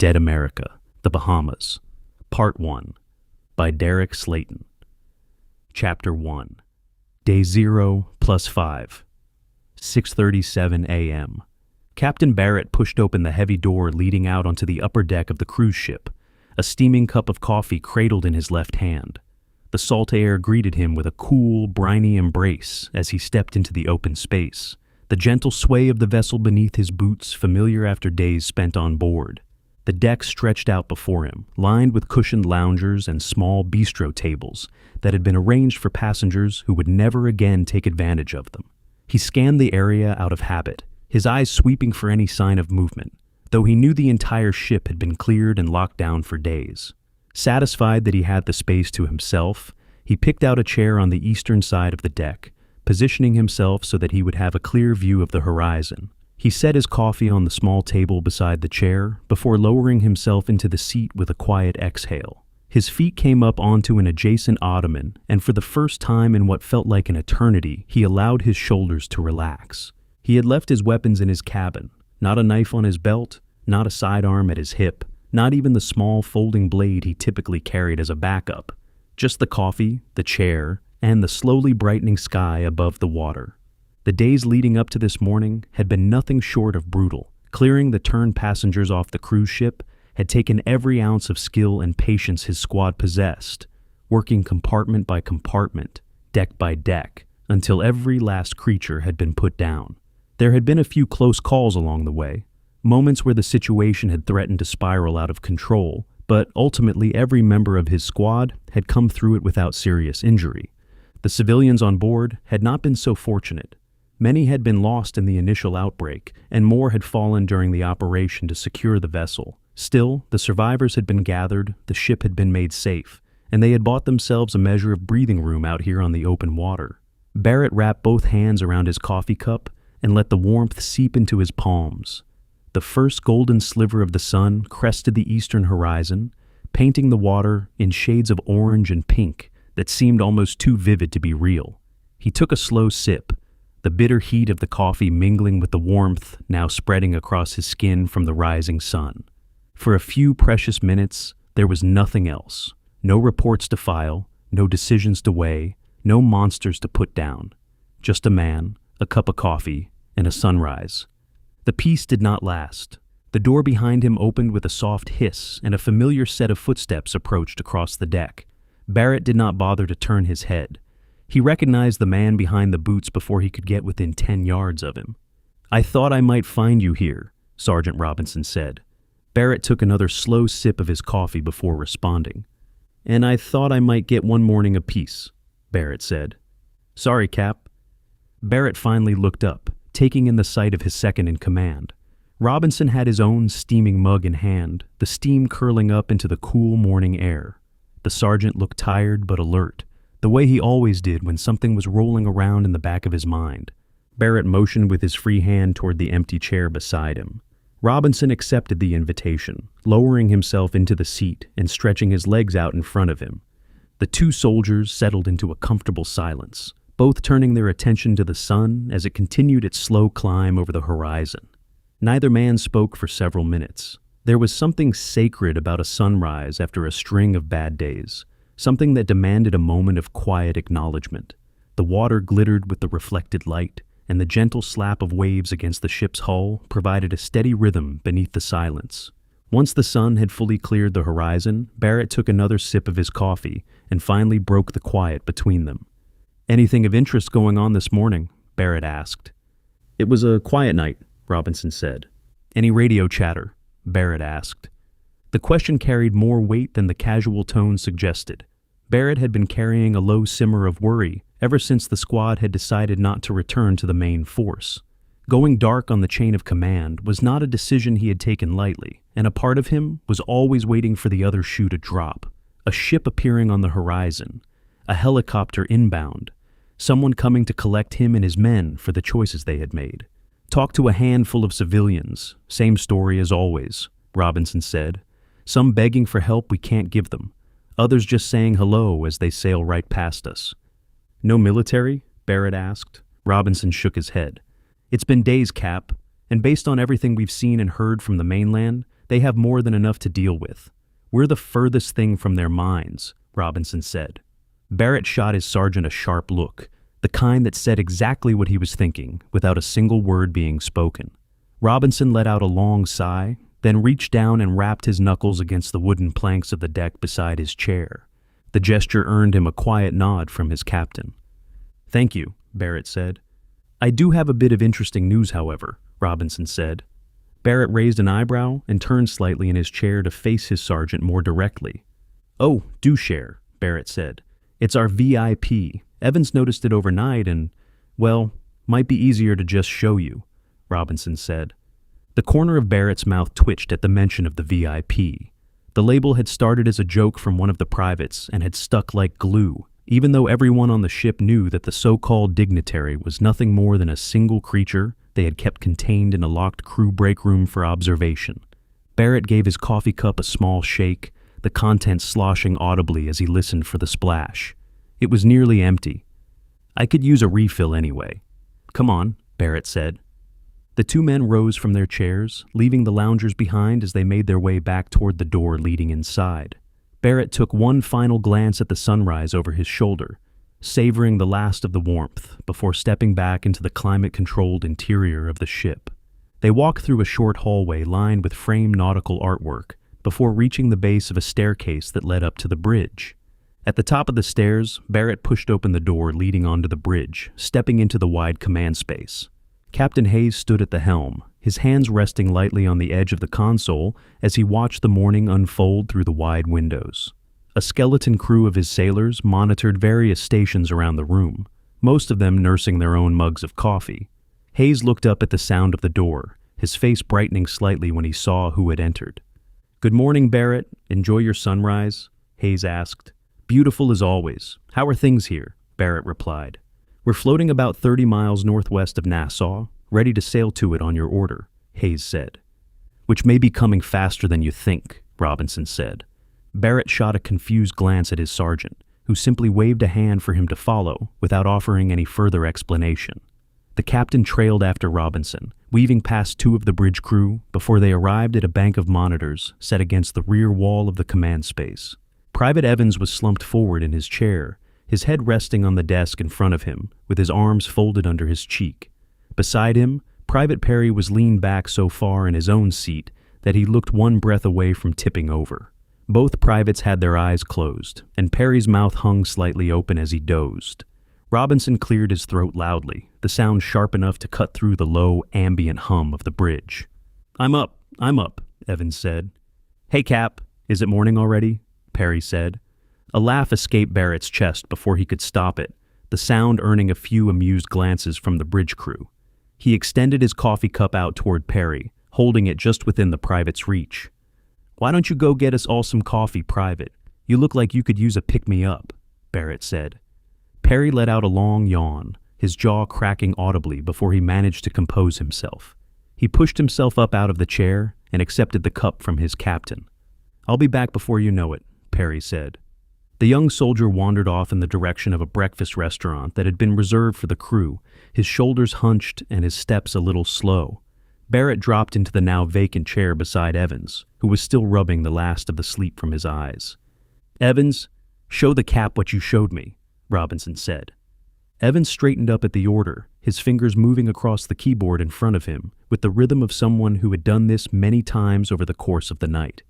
Dead America, the Bahamas, Part 1, by Derek Slayton. Chapter 1, Day 0 plus 5, 6:37 a.m. Captain Barrett pushed open the heavy door leading out onto the upper deck of the cruise ship, a steaming cup of coffee cradled in his left hand. The salt air greeted him with a cool, briny embrace as he stepped into the open space, the gentle sway of the vessel beneath his boots familiar after days spent on board. The deck stretched out before him, lined with cushioned loungers and small bistro tables that had been arranged for passengers who would never again take advantage of them. He scanned the area out of habit, his eyes sweeping for any sign of movement, though he knew the entire ship had been cleared and locked down for days. Satisfied that he had the space to himself, he picked out a chair on the eastern side of the deck, positioning himself so that he would have a clear view of the horizon. He set his coffee on the small table beside the chair before lowering himself into the seat with a quiet exhale. His feet came up onto an adjacent ottoman, and for the first time in what felt like an eternity, he allowed his shoulders to relax. He had left his weapons in his cabin, not a knife on his belt, not a sidearm at his hip, not even the small folding blade he typically carried as a backup. Just the coffee, the chair, and the slowly brightening sky above the water. The days leading up to this morning had been nothing short of brutal. Clearing the turned passengers off the cruise ship had taken every ounce of skill and patience his squad possessed, working compartment by compartment, deck by deck, until every last creature had been put down. There had been a few close calls along the way, moments where the situation had threatened to spiral out of control, but ultimately every member of his squad had come through it without serious injury. The civilians on board had not been so fortunate. Many had been lost in the initial outbreak, and more had fallen during the operation to secure the vessel. Still, the survivors had been gathered, the ship had been made safe, and they had bought themselves a measure of breathing room out here on the open water. Barrett wrapped both hands around his coffee cup and let the warmth seep into his palms. The first golden sliver of the sun crested the eastern horizon, painting the water in shades of orange and pink that seemed almost too vivid to be real. He took a slow sip, the bitter heat of the coffee mingling with the warmth now spreading across his skin from the rising sun. For a few precious minutes, there was nothing else. No reports to file, no decisions to weigh, no monsters to put down. Just a man, a cup of coffee, and a sunrise. The peace did not last. The door behind him opened with a soft hiss, and a familiar set of footsteps approached across the deck. Barrett did not bother to turn his head. He recognized the man behind the boots before he could get within 10 yards of him. "I thought I might find you here," Sergeant Robinson said. Barrett took another slow sip of his coffee before responding. "And I thought I might get one morning apiece," Barrett said. "Sorry, Cap." Barrett finally looked up, taking in the sight of his second in command. Robinson had his own steaming mug in hand, the steam curling up into the cool morning air. The sergeant looked tired but alert, the way he always did when something was rolling around in the back of his mind. Barrett motioned with his free hand toward the empty chair beside him. Robinson accepted the invitation, lowering himself into the seat and stretching his legs out in front of him. The two soldiers settled into a comfortable silence, both turning their attention to the sun as it continued its slow climb over the horizon. Neither man spoke for several minutes. There was something sacred about a sunrise after a string of bad days, something that demanded a moment of quiet acknowledgement. The water glittered with the reflected light, and the gentle slap of waves against the ship's hull provided a steady rhythm beneath the silence. Once the sun had fully cleared the horizon, Barrett took another sip of his coffee and finally broke the quiet between them. "Anything of interest going on this morning?" Barrett asked. "It was a quiet night," Robinson said. "Any radio chatter?" Barrett asked. The question carried more weight than the casual tone suggested. Barrett had been carrying a low simmer of worry ever since the squad had decided not to return to the main force. Going dark on the chain of command was not a decision he had taken lightly, and a part of him was always waiting for the other shoe to drop. A ship appearing on the horizon, a helicopter inbound, someone coming to collect him and his men for the choices they had made. "Talk to a handful of civilians, same story as always," Robinson said. "Some begging for help we can't give them. Others just saying hello as they sail right past us." "No military?" Barrett asked. Robinson shook his head. "It's been days, Cap, and based on everything we've seen and heard from the mainland, They have more than enough to deal with. We're the furthest thing from their minds, Robinson said. Barrett shot his sergeant a sharp look, the kind that said exactly what he was thinking, without a single word being spoken. Robinson let out a long sigh, then reached down and rapped his knuckles against the wooden planks of the deck beside his chair. The gesture earned him a quiet nod from his captain. "Thank you," Barrett said. "I do have a bit of interesting news, however," Robinson said. Barrett raised an eyebrow and turned slightly in his chair to face his sergeant more directly. "Oh, do share," Barrett said. "It's our VIP. Evans noticed it overnight and, well, might be easier to just show you," Robinson said. The corner of Barrett's mouth twitched at the mention of the VIP. The label had started as a joke from one of the privates and had stuck like glue, even though everyone on the ship knew that the so-called dignitary was nothing more than a single creature they had kept contained in a locked crew break room for observation. Barrett gave his coffee cup a small shake, the contents sloshing audibly as he listened for the splash. It was nearly empty. "I could use a refill anyway." "Come on," Barrett said. The two men rose from their chairs, leaving the loungers behind as they made their way back toward the door leading inside. Barrett took one final glance at the sunrise over his shoulder, savoring the last of the warmth before stepping back into the climate-controlled interior of the ship. They walked through a short hallway lined with framed nautical artwork before reaching the base of a staircase that led up to the bridge. At the top of the stairs, Barrett pushed open the door leading onto the bridge, stepping into the wide command space. Captain Hayes stood at the helm, his hands resting lightly on the edge of the console as he watched the morning unfold through the wide windows. A skeleton crew of his sailors monitored various stations around the room, most of them nursing their own mugs of coffee. Hayes looked up at the sound of the door, his face brightening slightly when he saw who had entered. "Good morning, Barrett. Enjoy your sunrise?" Hayes asked. "Beautiful as always. How are things here?" Barrett replied. "We're floating about 30 miles northwest of Nassau, ready to sail to it on your order," Hayes said. "Which may be coming faster than you think," Robinson said. Barrett shot a confused glance at his sergeant, who simply waved a hand for him to follow without offering any further explanation. The captain trailed after Robinson, weaving past two of the bridge crew before they arrived at a bank of monitors set against the rear wall of the command space. Private Evans was slumped forward in his chair, his head resting on the desk in front of him, with his arms folded under his cheek. Beside him, Private Perry was leaned back so far in his own seat that he looked one breath away from tipping over. Both privates had their eyes closed, and Perry's mouth hung slightly open as he dozed. Robinson cleared his throat loudly, the sound sharp enough to cut through the low, ambient hum of the bridge. I'm up, Evans said. "Hey, Cap, is it morning already?" Perry said. A laugh escaped Barrett's chest before he could stop it, the sound earning a few amused glances from the bridge crew. He extended his coffee cup out toward Perry, holding it just within the private's reach. "Why don't you go get us all some coffee, Private? You look like you could use a pick-me-up," Barrett said. Perry let out a long yawn, his jaw cracking audibly before he managed to compose himself. He pushed himself up out of the chair and accepted the cup from his captain. "I'll be back before you know it," Perry said. The young soldier wandered off in the direction of a breakfast restaurant that had been reserved for the crew, his shoulders hunched and his steps a little slow. Barrett dropped into the now vacant chair beside Evans, who was still rubbing the last of the sleep from his eyes. "Evans, show the Cap what you showed me," Robinson said. Evans straightened up at the order, his fingers moving across the keyboard in front of him with the rhythm of someone who had done this many times over the course of the night.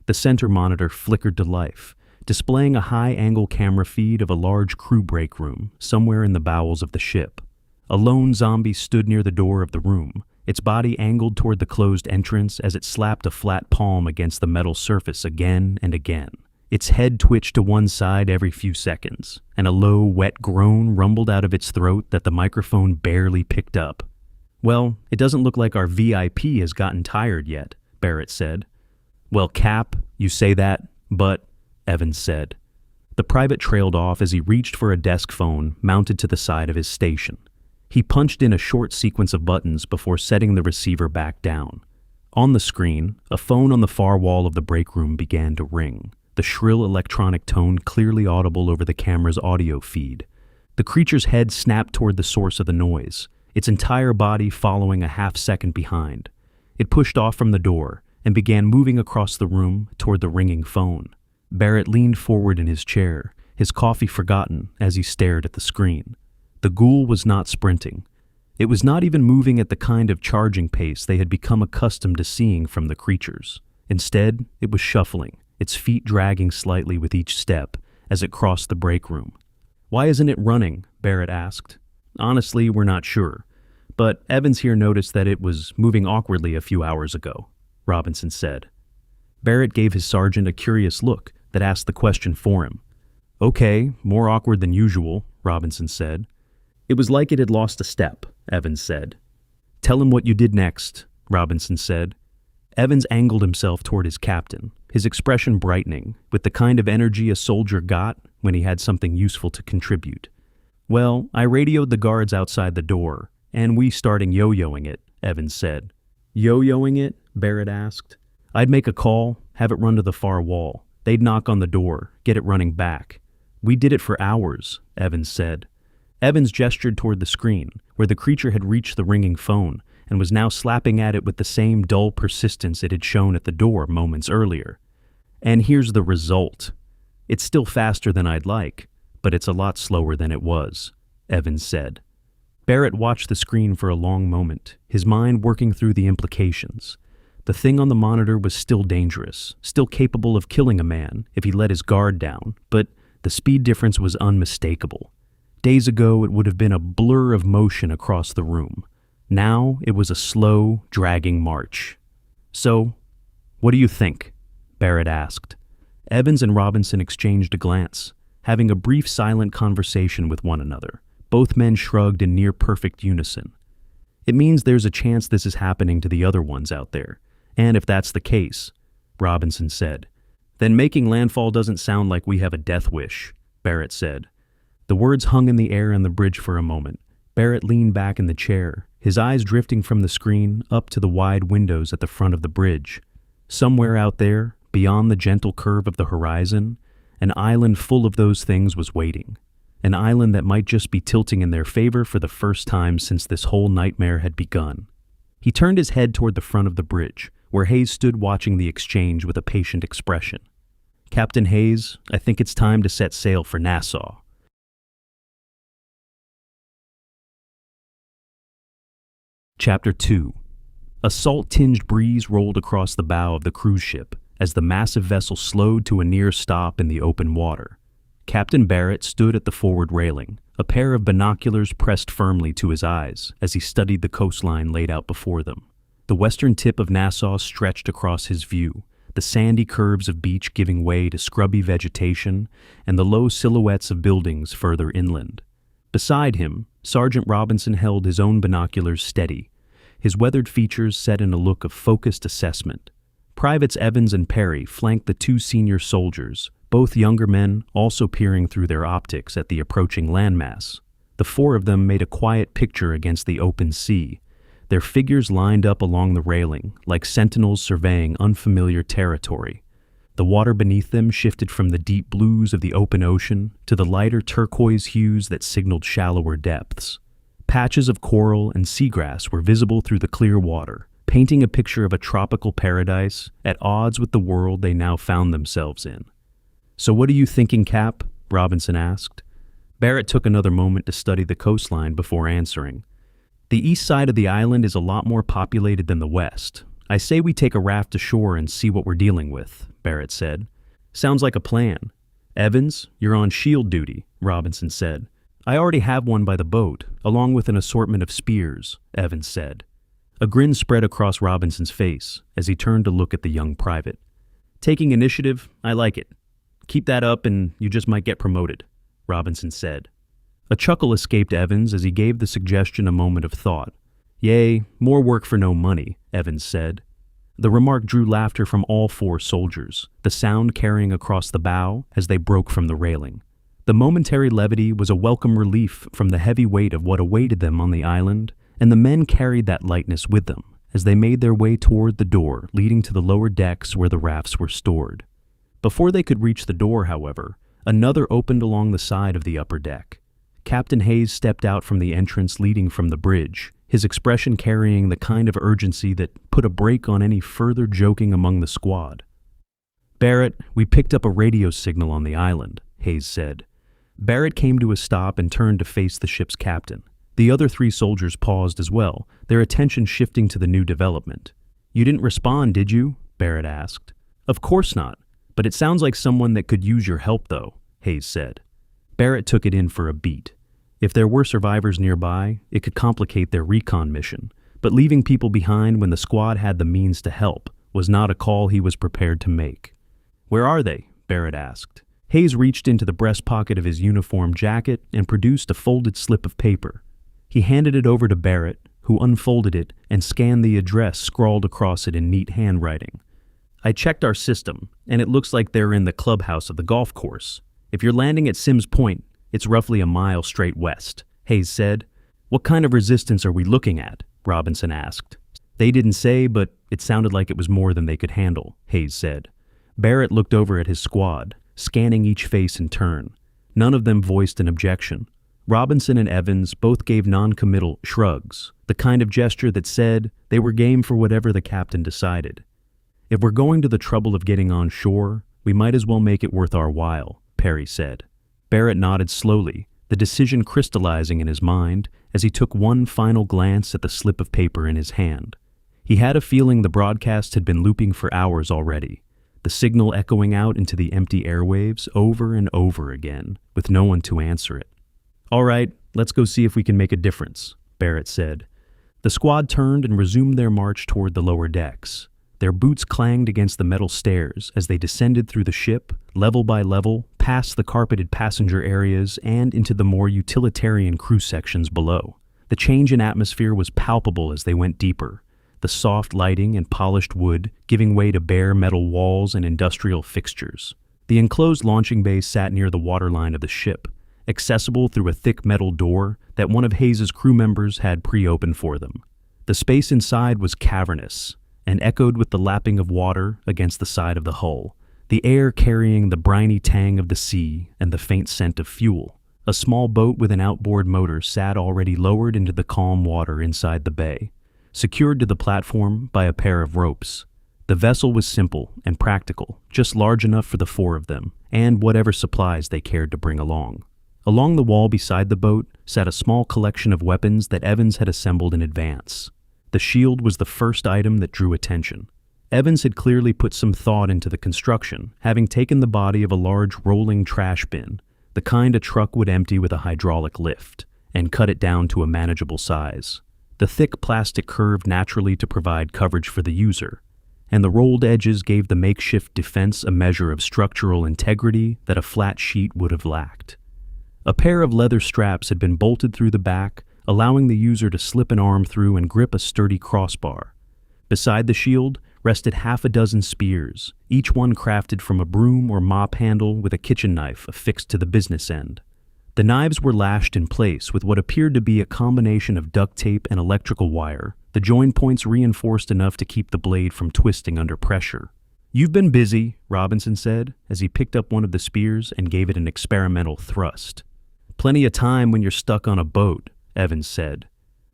The center monitor flickered to life, displaying a high-angle camera feed of a large crew break room somewhere in the bowels of the ship. A lone zombie stood near the door of the room, its body angled toward the closed entrance as it slapped a flat palm against the metal surface again and again. Its head twitched to one side every few seconds, and a low, wet groan rumbled out of its throat that the microphone barely picked up. "Well, it doesn't look like our VIP has gotten tired yet," Barrett said. "Well, Cap, you say that, but," Evans said. The private trailed off as he reached for a desk phone mounted to the side of his station. He punched in a short sequence of buttons before setting the receiver back down. On the screen, a phone on the far wall of the break room began to ring, the shrill electronic tone clearly audible over the camera's audio feed. The creature's head snapped toward the source of the noise, its entire body following a half-second behind. It pushed off from the door, and began moving across the room toward the ringing phone. Barrett leaned forward in his chair, his coffee forgotten as he stared at the screen. The ghoul was not sprinting. It was not even moving at the kind of charging pace they had become accustomed to seeing from the creatures. Instead, it was shuffling, its feet dragging slightly with each step as it crossed the break room. "Why isn't it running?" Barrett asked. "Honestly, we're not sure. But Evans here noticed that it was moving awkwardly a few hours ago," Robinson said. Barrett gave his sergeant a curious look that asked the question for him. "Okay, more awkward than usual," Robinson said. "It was like it had lost a step," Evans said. "Tell him what you did next," Robinson said. Evans angled himself toward his captain, his expression brightening, with the kind of energy a soldier got when he had something useful to contribute. "Well, I radioed the guards outside the door, and we starting yo-yoing it," Evans said. "Yo-yoing it?" Barrett asked. "I'd make a call, have it run to the far wall. They'd knock on the door, get it running back. We did it for hours," Evans said. Evans gestured toward the screen, where the creature had reached the ringing phone and was now slapping at it with the same dull persistence it had shown at the door moments earlier. "And here's the result. It's still faster than I'd like, but it's a lot slower than it was," Evans said. Barrett watched the screen for a long moment, his mind working through the implications. The thing on the monitor was still dangerous, still capable of killing a man if he let his guard down, but the speed difference was unmistakable. Days ago, it would have been a blur of motion across the room. Now, it was a slow, dragging march. "So, what do you think?" Barrett asked. Evans and Robinson exchanged a glance, having a brief silent conversation with one another. Both men shrugged in near-perfect unison. "It means there's a chance this is happening to the other ones out there. And if that's the case," Robinson said, "then making landfall doesn't sound like we have a death wish," Barrett said. The words hung in the air on the bridge for a moment. Barrett leaned back in the chair, his eyes drifting from the screen up to the wide windows at the front of the bridge. Somewhere out there, beyond the gentle curve of the horizon, an island full of those things was waiting. An island that might just be tilting in their favor for the first time since this whole nightmare had begun. He turned his head toward the front of the bridge, where Hayes stood watching the exchange with a patient expression. "Captain Hayes, I think it's time to set sail for Nassau." Chapter 2. A salt-tinged breeze rolled across the bow of the cruise ship as the massive vessel slowed to a near stop in the open water. Captain Barrett stood at the forward railing, a pair of binoculars pressed firmly to his eyes as he studied the coastline laid out before them. The western tip of Nassau stretched across his view, the sandy curves of beach giving way to scrubby vegetation and the low silhouettes of buildings further inland. Beside him, Sergeant Robinson held his own binoculars steady, his weathered features set in a look of focused assessment. Privates Evans and Perry flanked the two senior soldiers, both younger men also peering through their optics at the approaching landmass. The four of them made a quiet picture against the open sea, their figures lined up along the railing like sentinels surveying unfamiliar territory. The water beneath them shifted from the deep blues of the open ocean to the lighter turquoise hues that signaled shallower depths. Patches of coral and seagrass were visible through the clear water, painting a picture of a tropical paradise at odds with the world they now found themselves in. "So what are you thinking, Cap?" Robinson asked. Barrett took another moment to study the coastline before answering. "The east side of the island is a lot more populated than the west. I say we take a raft ashore and see what we're dealing with," Barrett said. "Sounds like a plan. Evans, you're on shield duty," Robinson said. "I already have one by the boat, along with an assortment of spears," Evans said. A grin spread across Robinson's face as he turned to look at the young private. "Taking initiative, I like it. Keep that up and you just might get promoted," Robinson said. A chuckle escaped Evans as he gave the suggestion a moment of thought. "Yea, more work for no money," Evans said. The remark drew laughter from all four soldiers, the sound carrying across the bow as they broke from the railing. The momentary levity was a welcome relief from the heavy weight of what awaited them on the island, and the men carried that lightness with them as they made their way toward the door leading to the lower decks where the rafts were stored. Before they could reach the door, however, another opened along the side of the upper deck. Captain Hayes stepped out from the entrance leading from the bridge, his expression carrying the kind of urgency that put a brake on any further joking among the squad. "Barrett, we picked up a radio signal on the island," Hayes said. Barrett came to a stop and turned to face the ship's captain. The other 3 soldiers paused as well, their attention shifting to the new development. "You didn't respond, did you?" Barrett asked. "Of course not, but it sounds like someone that could use your help, though," Hayes said. Barrett took it in for a beat. If there were survivors nearby, it could complicate their recon mission, but leaving people behind when the squad had the means to help was not a call he was prepared to make. "Where are they?" Barrett asked. Hayes reached into the breast pocket of his uniform jacket and produced a folded slip of paper. He handed it over to Barrett, who unfolded it and scanned the address scrawled across it in neat handwriting. "I checked our system, and it looks like they're in the clubhouse of the golf course. If you're landing at Sims Point, it's roughly a mile straight west," Hayes said. "What kind of resistance are we looking at?" Robinson asked. "They didn't say, but it sounded like it was more than they could handle," Hayes said. Barrett looked over at his squad, scanning each face in turn. None of them voiced an objection. Robinson and Evans both gave non-committal shrugs, the kind of gesture that said they were game for whatever the captain decided. "If we're going to the trouble of getting on shore, we might as well make it worth our while," Perry said. Barrett nodded slowly, the decision crystallizing in his mind as he took one final glance at the slip of paper in his hand. He had a feeling the broadcast had been looping for hours already, the signal echoing out into the empty airwaves over and over again, with no one to answer it. "All right, let's go see if we can make a difference," Barrett said. The squad turned and resumed their march toward the lower decks. Their boots clanged against the metal stairs as they descended through the ship, level by level, past the carpeted passenger areas and into the more utilitarian crew sections below. The change in atmosphere was palpable as they went deeper, the soft lighting and polished wood giving way to bare metal walls and industrial fixtures. The enclosed launching bay sat near the waterline of the ship, accessible through a thick metal door that one of Hayes's crew members had pre-opened for them. The space inside was cavernous and echoed with the lapping of water against the side of the hull, the air carrying the briny tang of the sea and the faint scent of fuel. A small boat with an outboard motor sat already lowered into the calm water inside the bay, secured to the platform by a pair of ropes. The vessel was simple and practical, just large enough for the 4 of them, and whatever supplies they cared to bring along. Along the wall beside the boat sat a small collection of weapons that Evans had assembled in advance. The shield was the first item that drew attention. Evans had clearly put some thought into the construction, having taken the body of a large rolling trash bin, the kind a truck would empty with a hydraulic lift, and cut it down to a manageable size. The thick plastic curved naturally to provide coverage for the user, and the rolled edges gave the makeshift defense a measure of structural integrity that a flat sheet would have lacked. A pair of leather straps had been bolted through the back, allowing the user to slip an arm through and grip a sturdy crossbar. Beside the shield rested half a dozen spears, each one crafted from a broom or mop handle with a kitchen knife affixed to the business end. The knives were lashed in place with what appeared to be a combination of duct tape and electrical wire, the join points reinforced enough to keep the blade from twisting under pressure. "You've been busy," Robinson said, as he picked up one of the spears and gave it an experimental thrust. "Plenty of time when you're stuck on a boat," Evans said.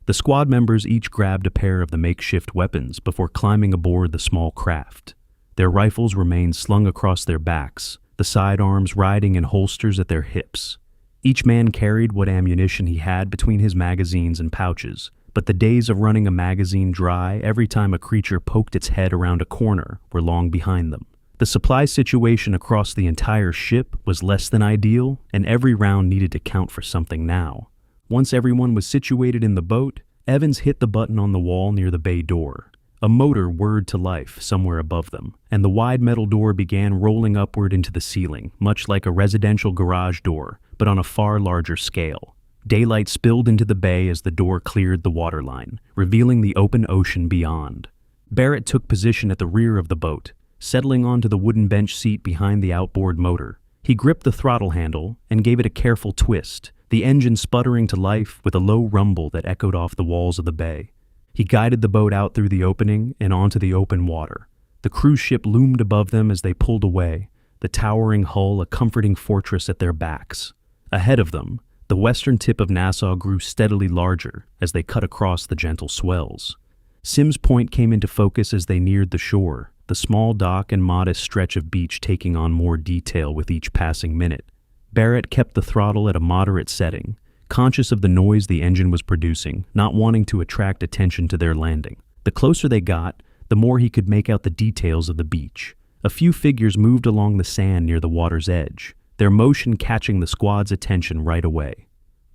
The squad members each grabbed a pair of the makeshift weapons before climbing aboard the small craft. Their rifles remained slung across their backs, the sidearms riding in holsters at their hips. Each man carried what ammunition he had between his magazines and pouches, but the days of running a magazine dry every time a creature poked its head around a corner were long behind them. The supply situation across the entire ship was less than ideal, and every round needed to count for something now. Once everyone was situated in the boat, Evans hit the button on the wall near the bay door. A motor whirred to life somewhere above them, and the wide metal door began rolling upward into the ceiling, much like a residential garage door, but on a far larger scale. Daylight spilled into the bay as the door cleared the waterline, revealing the open ocean beyond. Barrett took position at the rear of the boat, settling onto the wooden bench seat behind the outboard motor. He gripped the throttle handle and gave it a careful twist, the engine sputtering to life with a low rumble that echoed off the walls of the bay. He guided the boat out through the opening and onto the open water. The cruise ship loomed above them as they pulled away, the towering hull a comforting fortress at their backs. Ahead of them, The western tip of Nassau grew steadily larger as they cut across the gentle swells. Sims Point came into focus as they neared the shore, the small dock and modest stretch of beach taking on more detail with each passing minute. Barrett kept the throttle at a moderate setting, conscious of the noise the engine was producing, not wanting to attract attention to their landing. The closer they got, the more he could make out the details of the beach. A few figures moved along the sand near the water's edge, their motion catching the squad's attention right away.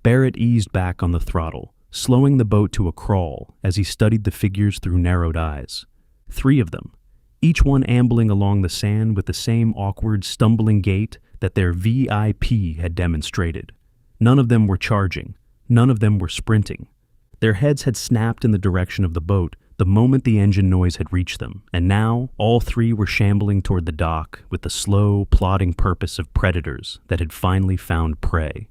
Barrett eased back on the throttle, slowing the boat to a crawl as he studied the figures through narrowed eyes. 3 of them, each one ambling along the sand with the same awkward, stumbling gait that their VIP had demonstrated. None of them were charging. None of them were sprinting. Their heads had snapped in the direction of the boat the moment the engine noise had reached them, and now all 3 were shambling toward the dock with the slow, plodding purpose of predators that had finally found prey.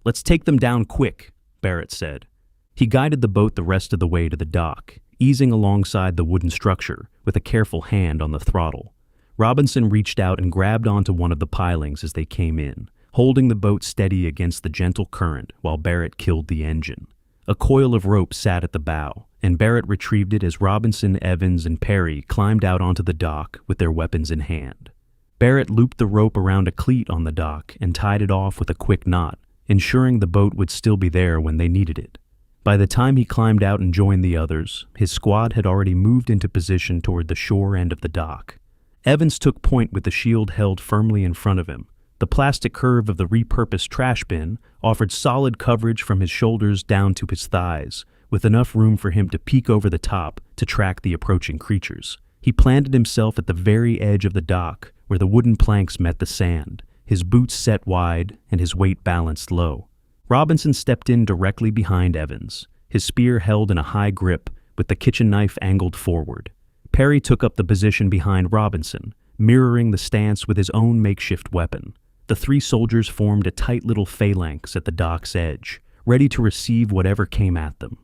"Let's take them down quick," Barrett said. He guided the boat the rest of the way to the dock, easing alongside the wooden structure with a careful hand on the throttle. Robinson reached out and grabbed onto one of the pilings as they came in, holding the boat steady against the gentle current while Barrett killed the engine. A coil of rope sat at the bow, and Barrett retrieved it as Robinson, Evans, and Perry climbed out onto the dock with their weapons in hand. Barrett looped the rope around a cleat on the dock and tied it off with a quick knot, ensuring the boat would still be there when they needed it. By the time he climbed out and joined the others, his squad had already moved into position toward the shore end of the dock. Evans took point with the shield held firmly in front of him. The plastic curve of the repurposed trash bin offered solid coverage from his shoulders down to his thighs, with enough room for him to peek over the top to track the approaching creatures. He planted himself at the very edge of the dock, where the wooden planks met the sand, his boots set wide and his weight balanced low. Robinson stepped in directly behind Evans, his spear held in a high grip with the kitchen knife angled forward. Perry took up the position behind Robinson, mirroring the stance with his own makeshift weapon. The 3 soldiers formed a tight little phalanx at the dock's edge, ready to receive whatever came at them.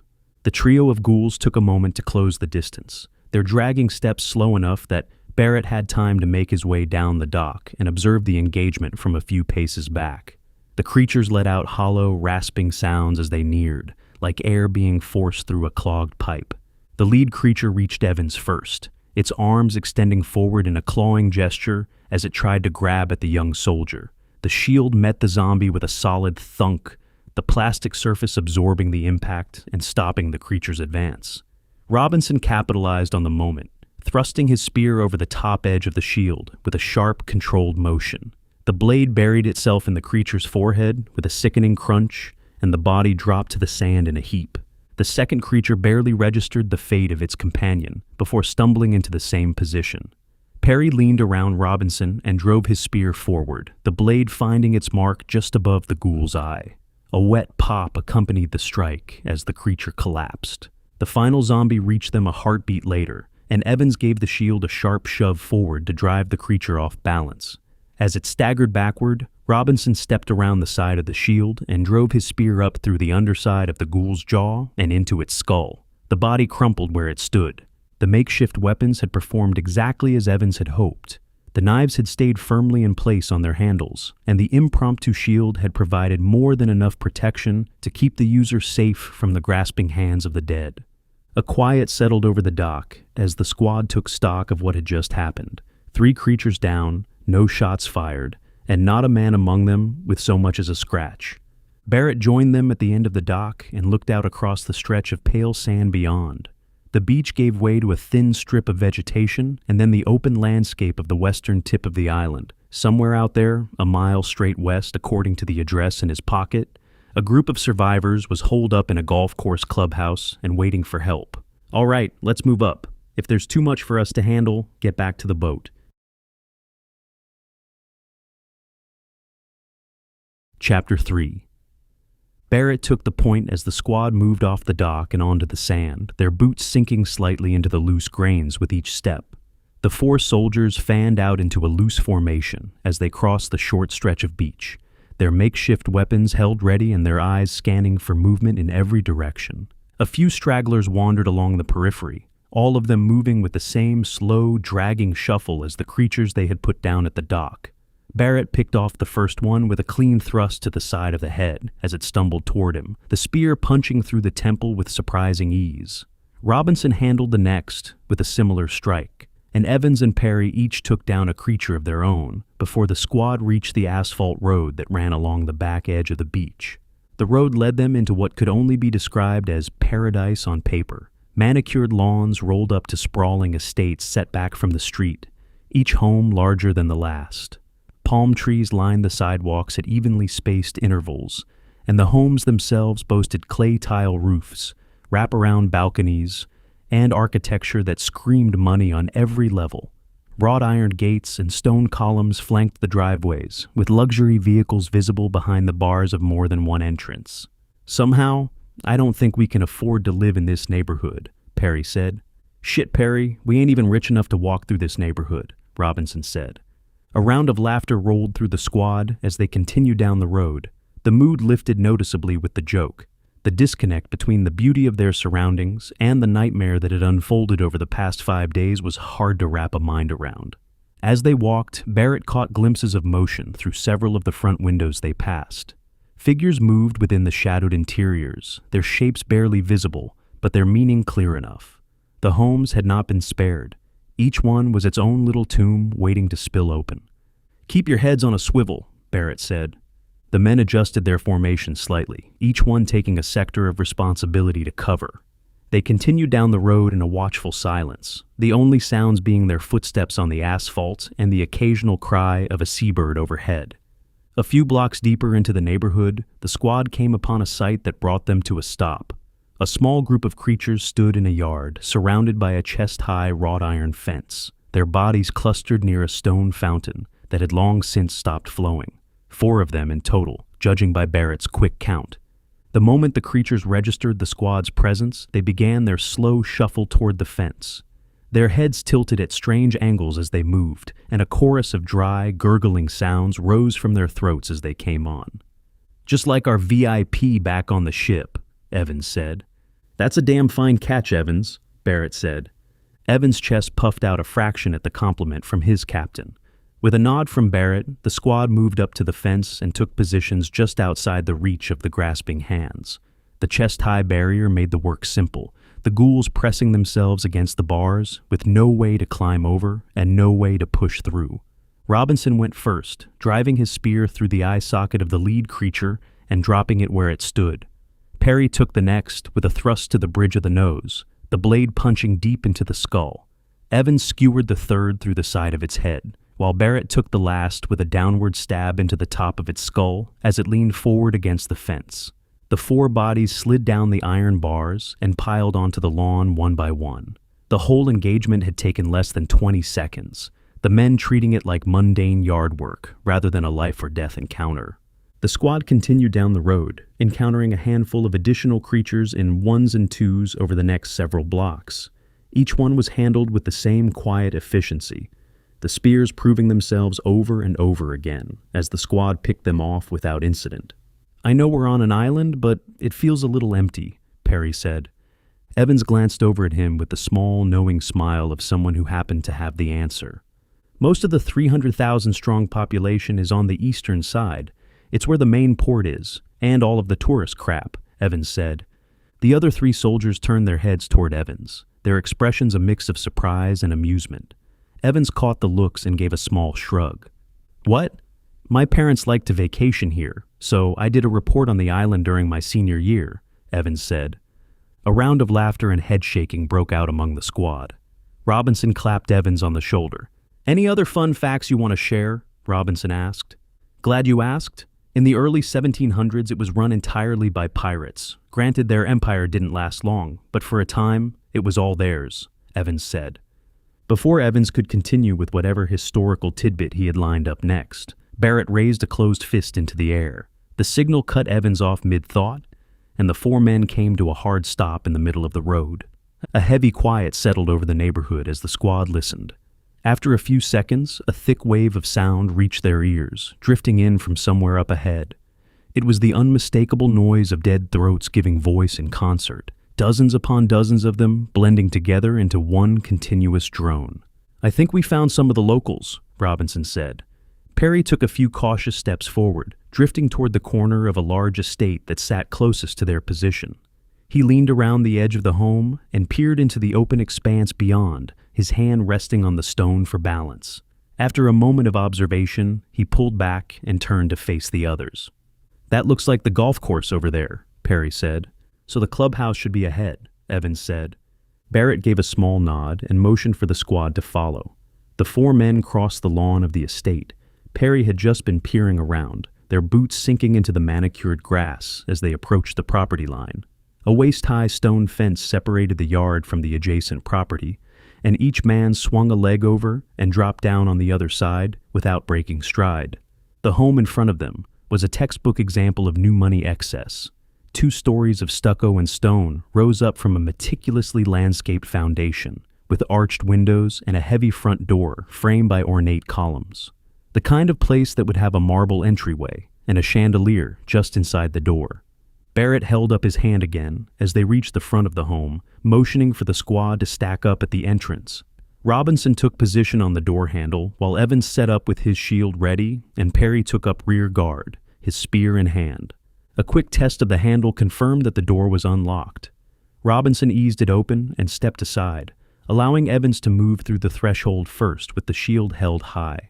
The trio of ghouls took a moment to close the distance, their dragging steps slow enough that Barrett had time to make his way down the dock and observe the engagement from a few paces back. The creatures let out hollow, rasping sounds as they neared, like air being forced through a clogged pipe. The lead creature reached Evans first, its arms extending forward in a clawing gesture as it tried to grab at the young soldier. The shield met the zombie with a solid thunk, the plastic surface absorbing the impact and stopping the creature's advance. Robinson capitalized on the moment, thrusting his spear over the top edge of the shield with a sharp, controlled motion. The blade buried itself in the creature's forehead with a sickening crunch, and the body dropped to the sand in a heap. The second creature barely registered the fate of its companion before stumbling into the same position. Perry leaned around Robinson and drove his spear forward, the blade finding its mark just above the ghoul's eye. A wet pop accompanied the strike as the creature collapsed. The final zombie reached them a heartbeat later, and Evans gave the shield a sharp shove forward to drive the creature off balance. As it staggered backward, Robinson stepped around the side of the shield and drove his spear up through the underside of the ghoul's jaw and into its skull. The body crumpled where it stood. The makeshift weapons had performed exactly as Evans had hoped. The knives had stayed firmly in place on their handles, and the impromptu shield had provided more than enough protection to keep the user safe from the grasping hands of the dead. A quiet settled over the dock as the squad took stock of what had just happened. 3 creatures down, no shots fired, and not a man among them with so much as a scratch. Barrett joined them at the end of the dock and looked out across the stretch of pale sand beyond. The beach gave way to a thin strip of vegetation and then the open landscape of the western tip of the island. Somewhere out there, a mile straight west according to the address in his pocket, a group of survivors was holed up in a golf course clubhouse and waiting for help. "All right, let's move up. If there's too much for us to handle, get back to the boat." Chapter 3. Barrett took the point as the squad moved off the dock and onto the sand, their boots sinking slightly into the loose grains with each step. The 4 soldiers fanned out into a loose formation as they crossed the short stretch of beach, their makeshift weapons held ready and their eyes scanning for movement in every direction. A few stragglers wandered along the periphery, all of them moving with the same slow, dragging shuffle as the creatures they had put down at the dock. Barrett picked off the first one with a clean thrust to the side of the head as it stumbled toward him, the spear punching through the temple with surprising ease. Robinson handled the next with a similar strike, and Evans and Perry each took down a creature of their own before the squad reached the asphalt road that ran along the back edge of the beach. The road led them into what could only be described as paradise on paper. Manicured lawns rolled up to sprawling estates set back from the street, each home larger than the last. Palm trees lined the sidewalks at evenly spaced intervals, and the homes themselves boasted clay tile roofs, wraparound balconies, and architecture that screamed money on every level. Wrought iron gates and stone columns flanked the driveways, with luxury vehicles visible behind the bars of more than one entrance. "Somehow, I don't think we can afford to live in this neighborhood," Perry said. "Shit, Perry, we ain't even rich enough to walk through this neighborhood," Robinson said. A round of laughter rolled through the squad as they continued down the road. The mood lifted noticeably with the joke. The disconnect between the beauty of their surroundings and the nightmare that had unfolded over the past 5 days was hard to wrap a mind around. As they walked, Barrett caught glimpses of motion through several of the front windows they passed. Figures moved within the shadowed interiors, their shapes barely visible, but their meaning clear enough. The homes had not been spared. Each one was its own little tomb waiting to spill open. "Keep your heads on a swivel," Barrett said. The men adjusted their formation slightly, each one taking a sector of responsibility to cover. They continued down the road in a watchful silence, the only sounds being their footsteps on the asphalt and the occasional cry of a seabird overhead. A few blocks deeper into the neighborhood, the squad came upon a sight that brought them to a stop. A small group of creatures stood in a yard, surrounded by a chest-high wrought iron fence, their bodies clustered near a stone fountain that had long since stopped flowing. 4 of them in total, judging by Barrett's quick count. The moment the creatures registered the squad's presence, they began their slow shuffle toward the fence. Their heads tilted at strange angles as they moved, and a chorus of dry, gurgling sounds rose from their throats as they came on. "Just like our VIP back on the ship," Evans said. "That's a damn fine catch, Evans," Barrett said. Evans' chest puffed out a fraction at the compliment from his captain. With a nod from Barrett, the squad moved up to the fence and took positions just outside the reach of the grasping hands. The chest-high barrier made the work simple, the ghouls pressing themselves against the bars, with no way to climb over and no way to push through. Robinson went first, driving his spear through the eye socket of the lead creature and dropping it where it stood. Perry took the next with a thrust to the bridge of the nose, the blade punching deep into the skull. Evans skewered the third through the side of its head, while Barrett took the last with a downward stab into the top of its skull as it leaned forward against the fence. The 4 bodies slid down the iron bars and piled onto the lawn one by one. The whole engagement had taken less than 20 seconds, the men treating it like mundane yard work rather than a life-or-death encounter. The squad continued down the road, encountering a handful of additional creatures in 1s and 2s over the next several blocks. Each one was handled with the same quiet efficiency, the spears proving themselves over and over again as the squad picked them off without incident. "I know we're on an island, but it feels a little empty," Perry said. Evans glanced over at him with the small, knowing smile of someone who happened to have the answer. "Most of the 300,000-strong population is on the eastern side. It's where the main port is, and all of the tourist crap," Evans said. The other 3 soldiers turned their heads toward Evans, their expressions a mix of surprise and amusement. Evans caught the looks and gave a small shrug. "What? My parents like to vacation here, so I did a report on the island during my senior year," Evans said. A round of laughter and head-shaking broke out among the squad. Robinson clapped Evans on the shoulder. "Any other fun facts you want to share?" Robinson asked. "Glad you asked. In the early 1700s, it was run entirely by pirates. Granted, their empire didn't last long, but for a time, it was all theirs," Evans said. Before Evans could continue with whatever historical tidbit he had lined up next, Barrett raised a closed fist into the air. The signal cut Evans off mid-thought, and the 4 men came to a hard stop in the middle of the road. A heavy quiet settled over the neighborhood as the squad listened. After a few seconds, a thick wave of sound reached their ears, drifting in from somewhere up ahead. It was the unmistakable noise of dead throats giving voice in concert, dozens upon dozens of them blending together into one continuous drone. "I think we found some of the locals," Robinson said. Perry took a few cautious steps forward, drifting toward the corner of a large estate that sat closest to their position. He leaned around the edge of the home and peered into the open expanse beyond, his hand resting on the stone for balance. After a moment of observation, he pulled back and turned to face the others. "That looks like the golf course over there," Perry said. "So the clubhouse should be ahead," Evans said. Barrett gave a small nod and motioned for the squad to follow. The four men crossed the lawn of the estate. Perry had just been peering around, their boots sinking into the manicured grass as they approached the property line. A waist-high stone fence separated the yard from the adjacent property, and each man swung a leg over and dropped down on the other side without breaking stride. The home in front of them was a textbook example of new money excess. 2 stories of stucco and stone rose up from a meticulously landscaped foundation, with arched windows and a heavy front door framed by ornate columns. The kind of place that would have a marble entryway and a chandelier just inside the door. Barrett held up his hand again as they reached the front of the home, motioning for the squad to stack up at the entrance. Robinson took position on the door handle while Evans set up with his shield ready and Perry took up rear guard, his spear in hand. A quick test of the handle confirmed that the door was unlocked. Robinson eased it open and stepped aside, allowing Evans to move through the threshold first with the shield held high.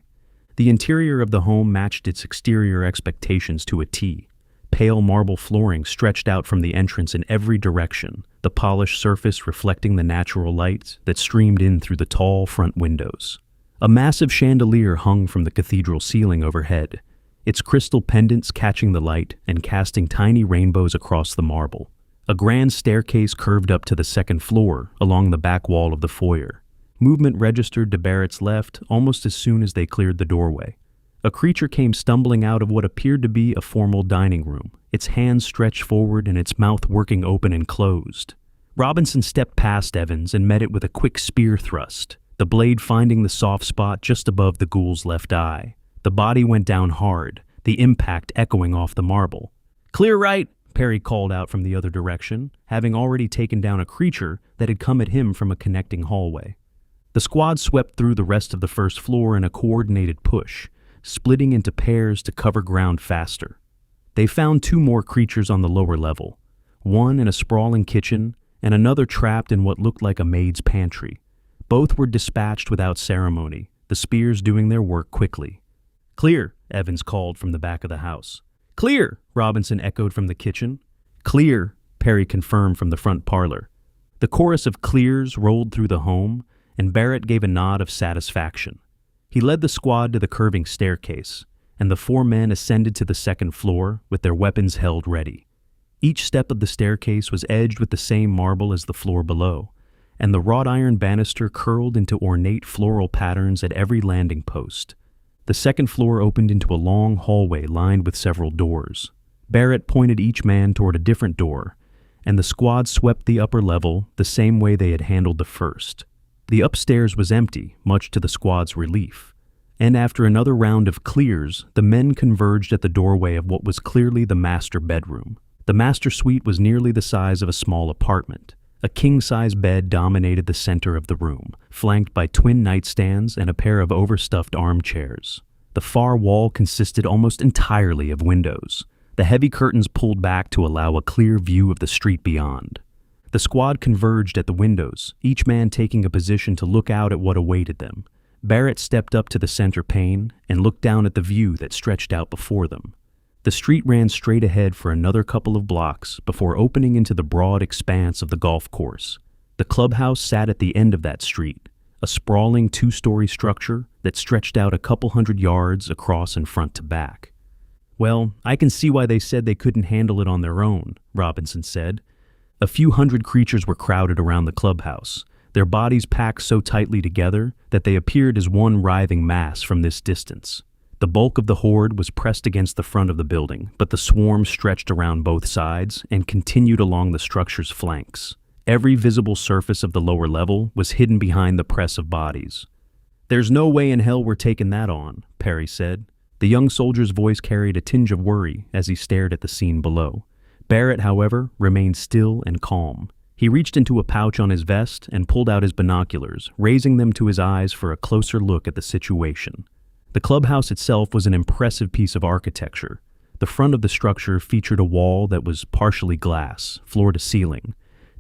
The interior of the home matched its exterior expectations to a T. Pale marble flooring stretched out from the entrance in every direction, the polished surface reflecting the natural light that streamed in through the tall front windows. A massive chandelier hung from the cathedral ceiling overhead, its crystal pendants catching the light and casting tiny rainbows across the marble. A grand staircase curved up to the second floor along the back wall of the foyer. Movement registered to Barrett's left almost as soon as they cleared the doorway. A creature came stumbling out of what appeared to be a formal dining room, its hands stretched forward and its mouth working open and closed. Robinson stepped past Evans and met it with a quick spear thrust, the blade finding the soft spot just above the ghoul's left eye. The body went down hard, the impact echoing off the marble. "Clear right," Perry called out from the other direction, having already taken down a creature that had come at him from a connecting hallway. The squad swept through the rest of the first floor in a coordinated push, splitting into pairs to cover ground faster. They found 2 more creatures on the lower level, one in a sprawling kitchen and another trapped in what looked like a maid's pantry. Both were dispatched without ceremony, the spears doing their work quickly. "Clear," Evans called from the back of the house. "Clear," Robinson echoed from the kitchen. "Clear," Perry confirmed from the front parlor. The chorus of clears rolled through the home, and Barrett gave a nod of satisfaction. He led the squad to the curving staircase, and the 4 men ascended to the second floor with their weapons held ready. Each step of the staircase was edged with the same marble as the floor below, and the wrought iron banister curled into ornate floral patterns at every landing post. The second floor opened into a long hallway lined with several doors. Barrett pointed each man toward a different door, and the squad swept the upper level the same way they had handled the first. The upstairs was empty, much to the squad's relief, and after another round of clears, the men converged at the doorway of what was clearly the master bedroom. The master suite was nearly the size of a small apartment. A king-size bed dominated the center of the room, flanked by twin nightstands and a pair of overstuffed armchairs. The far wall consisted almost entirely of windows, the heavy curtains pulled back to allow a clear view of the street beyond. The squad converged at the windows, each man taking a position to look out at what awaited them. Barrett stepped up to the center pane and looked down at the view that stretched out before them. The street ran straight ahead for another couple of blocks before opening into the broad expanse of the golf course. The clubhouse sat at the end of that street, a sprawling 2-story structure that stretched out a couple hundred yards across and front to back. "Well, I can see why they said they couldn't handle it on their own," Robinson said. A few hundred creatures were crowded around the clubhouse, their bodies packed so tightly together that they appeared as one writhing mass from this distance. The bulk of the horde was pressed against the front of the building, but the swarm stretched around both sides and continued along the structure's flanks. Every visible surface of the lower level was hidden behind the press of bodies. "There's no way in hell we're taking that on," Perry said. The young soldier's voice carried a tinge of worry as he stared at the scene below. Barrett, however, remained still and calm. He reached into a pouch on his vest and pulled out his binoculars, raising them to his eyes for a closer look at the situation. The clubhouse itself was an impressive piece of architecture. The front of the structure featured a wall that was partially glass, floor to ceiling,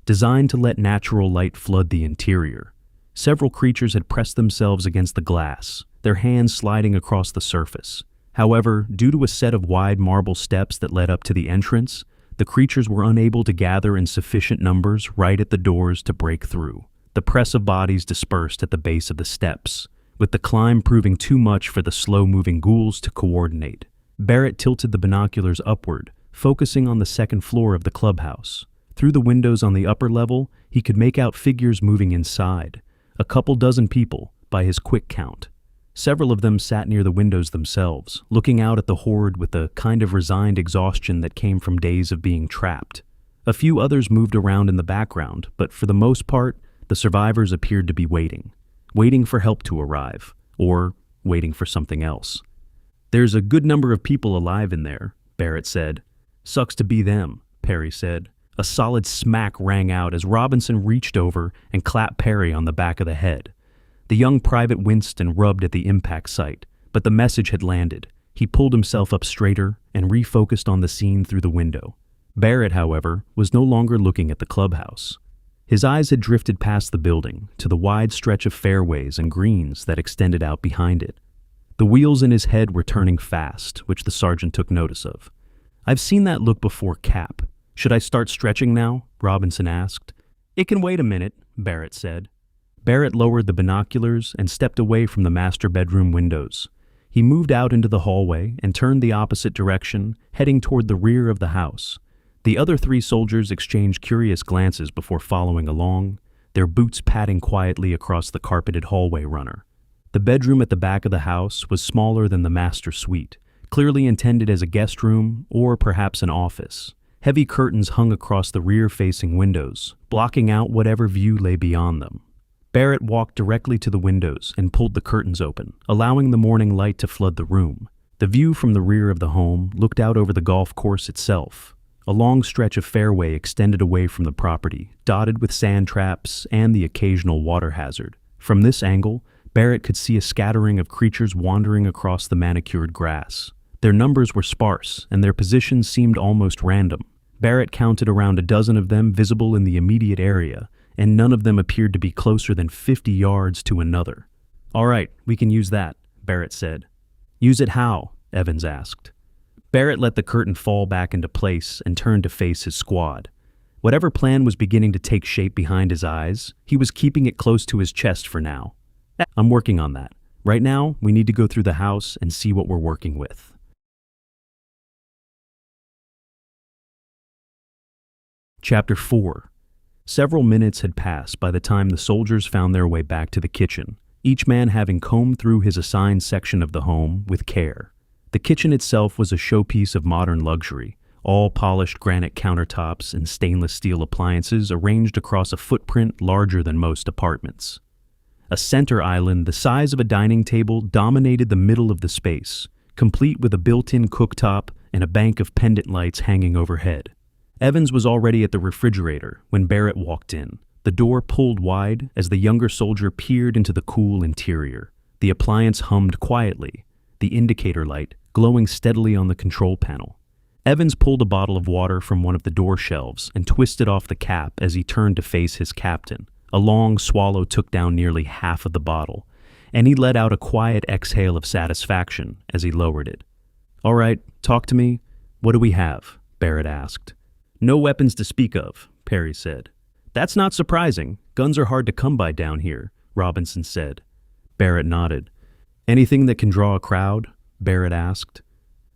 designed to let natural light flood the interior. Several creatures had pressed themselves against the glass, their hands sliding across the surface. However, due to a set of wide marble steps that led up to the entrance, the creatures were unable to gather in sufficient numbers right at the doors to break through. The press of bodies dispersed at the base of the steps, with the climb proving too much for the slow-moving ghouls to coordinate. Barrett tilted the binoculars upward, focusing on the second floor of the clubhouse. Through the windows on the upper level, he could make out figures moving inside, a couple dozen people, by his quick count. Several of them sat near the windows themselves, looking out at the horde with a kind of resigned exhaustion that came from days of being trapped. A few others moved around in the background, but for the most part, the survivors appeared to be waiting for help to arrive, or waiting for something else. "There's a good number of people alive in there," Barrett said. "Sucks to be them," Perry said. A solid smack rang out as Robinson reached over and clapped Perry on the back of the head. The young private winced and rubbed at the impact site, but the message had landed. He pulled himself up straighter and refocused on the scene through the window. Barrett, however, was no longer looking at the clubhouse. His eyes had drifted past the building to the wide stretch of fairways and greens that extended out behind it. The wheels in his head were turning fast, which the sergeant took notice of. "I've seen that look before, Cap. Should I start stretching now?" Robinson asked. "It can wait a minute," Barrett said. Barrett lowered the binoculars and stepped away from the master bedroom windows. He moved out into the hallway and turned the opposite direction, heading toward the rear of the house. The other three soldiers exchanged curious glances before following along, their boots padding quietly across the carpeted hallway runner. The bedroom at the back of the house was smaller than the master suite, clearly intended as a guest room or perhaps an office. Heavy curtains hung across the rear-facing windows, blocking out whatever view lay beyond them. Barrett walked directly to the windows and pulled the curtains open, allowing the morning light to flood the room. The view from the rear of the home looked out over the golf course itself. A long stretch of fairway extended away from the property, dotted with sand traps and the occasional water hazard. From this angle, Barrett could see a scattering of creatures wandering across the manicured grass. Their numbers were sparse, and their positions seemed almost random. Barrett counted around a dozen of them visible in the immediate area, and none of them appeared to be closer than 50 yards to another. "All right, we can use that," Barrett said. "Use it how?" Evans asked. Barrett let the curtain fall back into place and turned to face his squad. Whatever plan was beginning to take shape behind his eyes, he was keeping it close to his chest for now. "I'm working on that. Right now, we need to go through the house and see what we're working with." Chapter 4. Several minutes had passed by the time the soldiers found their way back to the kitchen, each man having combed through his assigned section of the home with care. The kitchen itself was a showpiece of modern luxury, all polished granite countertops and stainless steel appliances arranged across a footprint larger than most apartments. A center island the size of a dining table dominated the middle of the space, complete with a built-in cooktop and a bank of pendant lights hanging overhead. Evans was already at the refrigerator when Barrett walked in. The door pulled wide as the younger soldier peered into the cool interior. The appliance hummed quietly, the indicator light glowing steadily on the control panel. Evans pulled a bottle of water from one of the door shelves and twisted off the cap as he turned to face his captain. A long swallow took down nearly half of the bottle, and he let out a quiet exhale of satisfaction as he lowered it. "All right, talk to me. What do we have?" Barrett asked. "No weapons to speak of," Perry said. "That's not surprising. Guns are hard to come by down here," Robinson said. Barrett nodded. "Anything that can draw a crowd?" Barrett asked.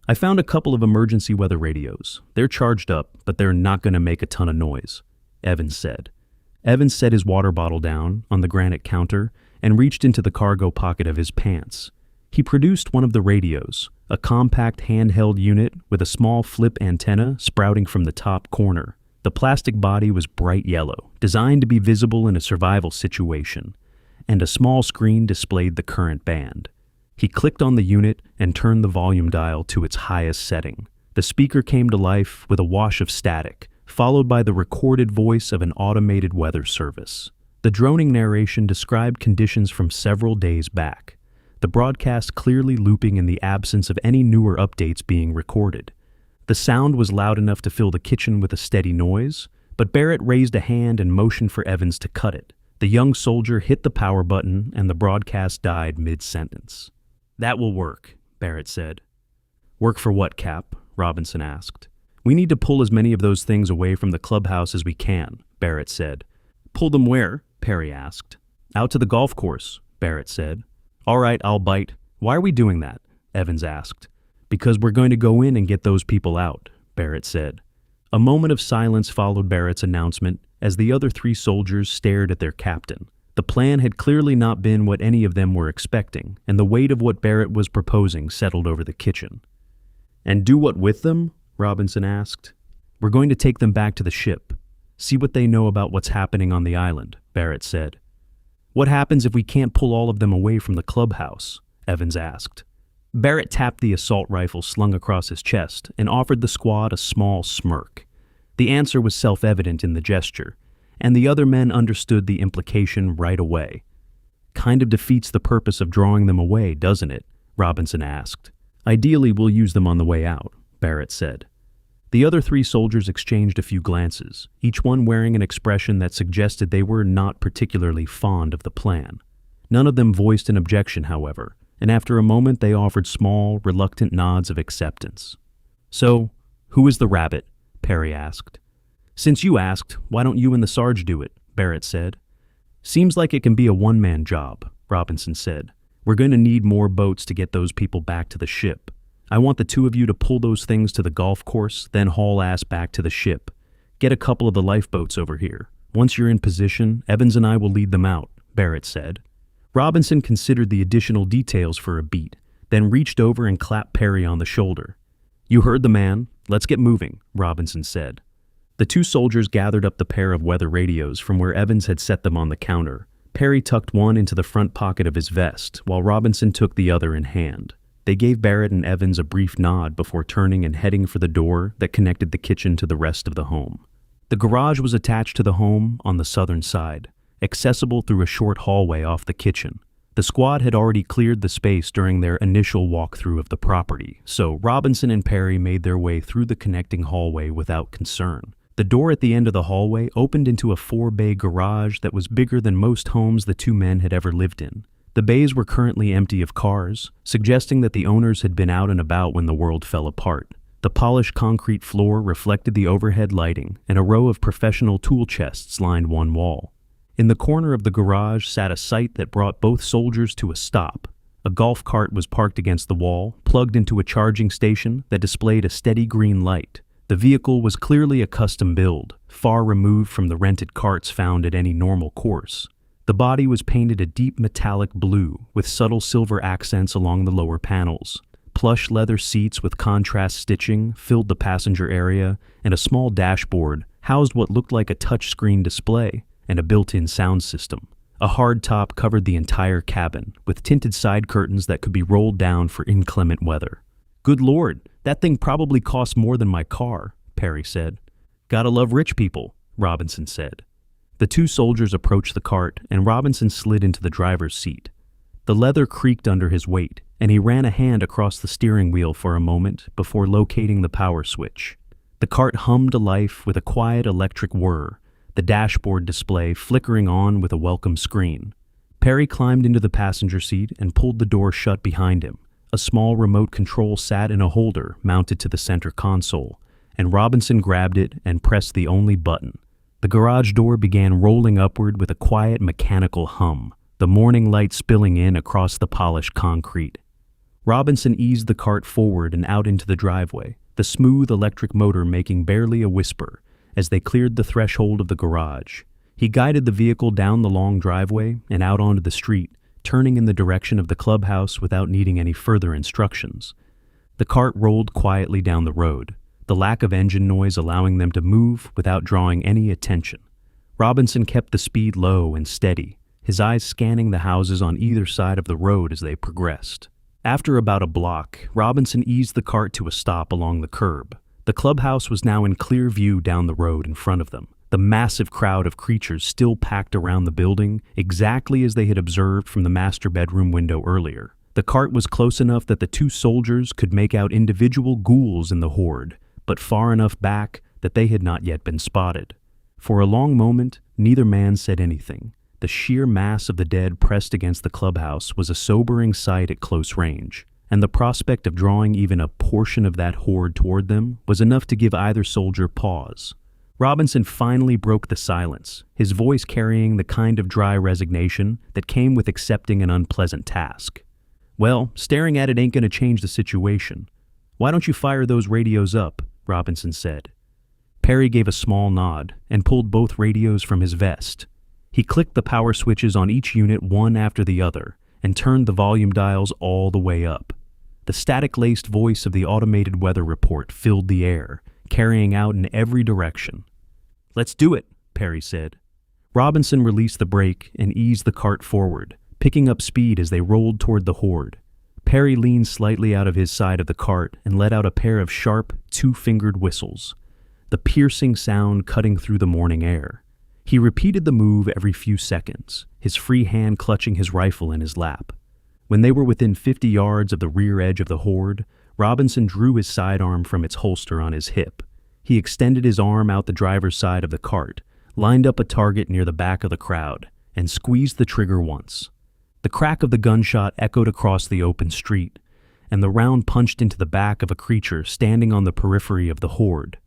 "I found a couple of emergency weather radios. They're charged up, but they're not going to make a ton of noise," Evans said. Evans set his water bottle down on the granite counter and reached into the cargo pocket of his pants. He produced one of the radios, a compact handheld unit with a small flip antenna sprouting from the top corner. The plastic body was bright yellow, designed to be visible in a survival situation, and a small screen displayed the current band. He clicked on the unit and turned the volume dial to its highest setting. The speaker came to life with a wash of static, followed by the recorded voice of an automated weather service. The droning narration described conditions from several days back. the broadcast clearly looping in the absence of any newer updates being recorded. The sound was loud enough to fill the kitchen with a steady noise, but Barrett raised a hand and motioned for Evans to cut it. The young soldier hit the power button and the broadcast died mid-sentence. "That will work," Barrett said. "Work for what, Cap?" Robinson asked. "We need to pull as many of those things away from the clubhouse as we can," Barrett said. "Pull them where?" Perry asked. "Out to the golf course," Barrett said. "All right, I'll bite." "Why are we doing that?" Evans asked. "Because we're going to go in and get those people out," Barrett said. A moment of silence followed Barrett's announcement as the other 3 soldiers stared at their captain. The plan had clearly not been what any of them were expecting, and the weight of what Barrett was proposing settled over the kitchen. "And do what with them?" Robinson asked. "We're going to take them back to the ship. See what they know about what's happening on the island," Barrett said. "What happens if we can't pull all of them away from the clubhouse?" Evans asked. Barrett tapped the assault rifle slung across his chest and offered the squad a small smirk. The answer was self-evident in the gesture, and the other men understood the implication right away. "Kind of defeats the purpose of drawing them away, doesn't it?" Robinson asked. "Ideally, we'll use them on the way out," Barrett said. The other 3 soldiers exchanged a few glances, each one wearing an expression that suggested they were not particularly fond of the plan. None of them voiced an objection, however, and after a moment they offered small, reluctant nods of acceptance. "So, who is the rabbit?" Perry asked. "Since you asked, why don't you and the Sarge do it?" Barrett said. "Seems like it can be a one-man job," Robinson said. "We're going to need more boats to get those people back to the ship. I want the 2 of you to pull those things to the golf course, then haul ass back to the ship. Get a couple of the lifeboats over here. Once you're in position, Evans and I will lead them out," Barrett said. Robinson considered the additional details for a beat, then reached over and clapped Perry on the shoulder. "You heard the man. Let's get moving," Robinson said. The 2 soldiers gathered up the pair of weather radios from where Evans had set them on the counter. Perry tucked one into the front pocket of his vest, while Robinson took the other in hand. They gave Barrett and Evans a brief nod before turning and heading for the door that connected the kitchen to the rest of the home. The garage was attached to the home on the southern side, accessible through a short hallway off the kitchen. The squad had already cleared the space during their initial walkthrough of the property, so Robinson and Perry made their way through the connecting hallway without concern. The door at the end of the hallway opened into a 4-bay garage that was bigger than most homes the 2 men had ever lived in. The bays were currently empty of cars, suggesting that the owners had been out and about when the world fell apart. The polished concrete floor reflected the overhead lighting, and a row of professional tool chests lined one wall. In the corner of the garage sat a sight that brought both soldiers to a stop. A golf cart was parked against the wall, plugged into a charging station that displayed a steady green light. The vehicle was clearly a custom build, far removed from the rented carts found at any normal course. The body was painted a deep metallic blue with subtle silver accents along the lower panels. Plush leather seats with contrast stitching filled the passenger area, and a small dashboard housed what looked like a touchscreen display and a built-in sound system. A hard top covered the entire cabin, with tinted side curtains that could be rolled down for inclement weather. "Good Lord, that thing probably costs more than my car," Perry said. "Gotta love rich people," Robinson said. The 2 soldiers approached the cart, and Robinson slid into the driver's seat. The leather creaked under his weight, and he ran a hand across the steering wheel for a moment before locating the power switch. The cart hummed to life with a quiet electric whir, the dashboard display flickering on with a welcome screen. Perry climbed into the passenger seat and pulled the door shut behind him. A small remote control sat in a holder mounted to the center console, and Robinson grabbed it and pressed the only button. The garage door began rolling upward with a quiet mechanical hum, the morning light spilling in across the polished concrete. Robinson eased the cart forward and out into the driveway, the smooth electric motor making barely a whisper as they cleared the threshold of the garage. He guided the vehicle down the long driveway and out onto the street, turning in the direction of the clubhouse without needing any further instructions. The cart rolled quietly down the road, the lack of engine noise allowing them to move without drawing any attention. Robinson kept the speed low and steady, his eyes scanning the houses on either side of the road as they progressed. After about a block, Robinson eased the cart to a stop along the curb. The clubhouse was now in clear view down the road in front of them, the massive crowd of creatures still packed around the building, exactly as they had observed from the master bedroom window earlier. The cart was close enough that the two soldiers could make out individual ghouls in the horde, but far enough back that they had not yet been spotted. For a long moment, neither man said anything. The sheer mass of the dead pressed against the clubhouse was a sobering sight at close range, and the prospect of drawing even a portion of that horde toward them was enough to give either soldier pause. Robinson finally broke the silence, his voice carrying the kind of dry resignation that came with accepting an unpleasant task. "Well, staring at it ain't going to change the situation. Why don't you fire those radios up?" Robinson said. Perry gave a small nod and pulled both radios from his vest. He clicked the power switches on each unit one after the other and turned the volume dials all the way up. The static-laced voice of the automated weather report filled the air, carrying out in every direction. "Let's do it," Perry said. Robinson released the brake and eased the cart forward, picking up speed as they rolled toward the horde. Perry leaned slightly out of his side of the cart and let out a pair of sharp, two-fingered whistles, the piercing sound cutting through the morning air. He repeated the move every few seconds, his free hand clutching his rifle in his lap. When they were within 50 yards of the rear edge of the horde, Robinson drew his sidearm from its holster on his hip. He extended his arm out the driver's side of the cart, lined up a target near the back of the crowd, and squeezed the trigger once. The crack of the gunshot echoed across the open street, and the round punched into the back of a creature standing on the periphery of the horde.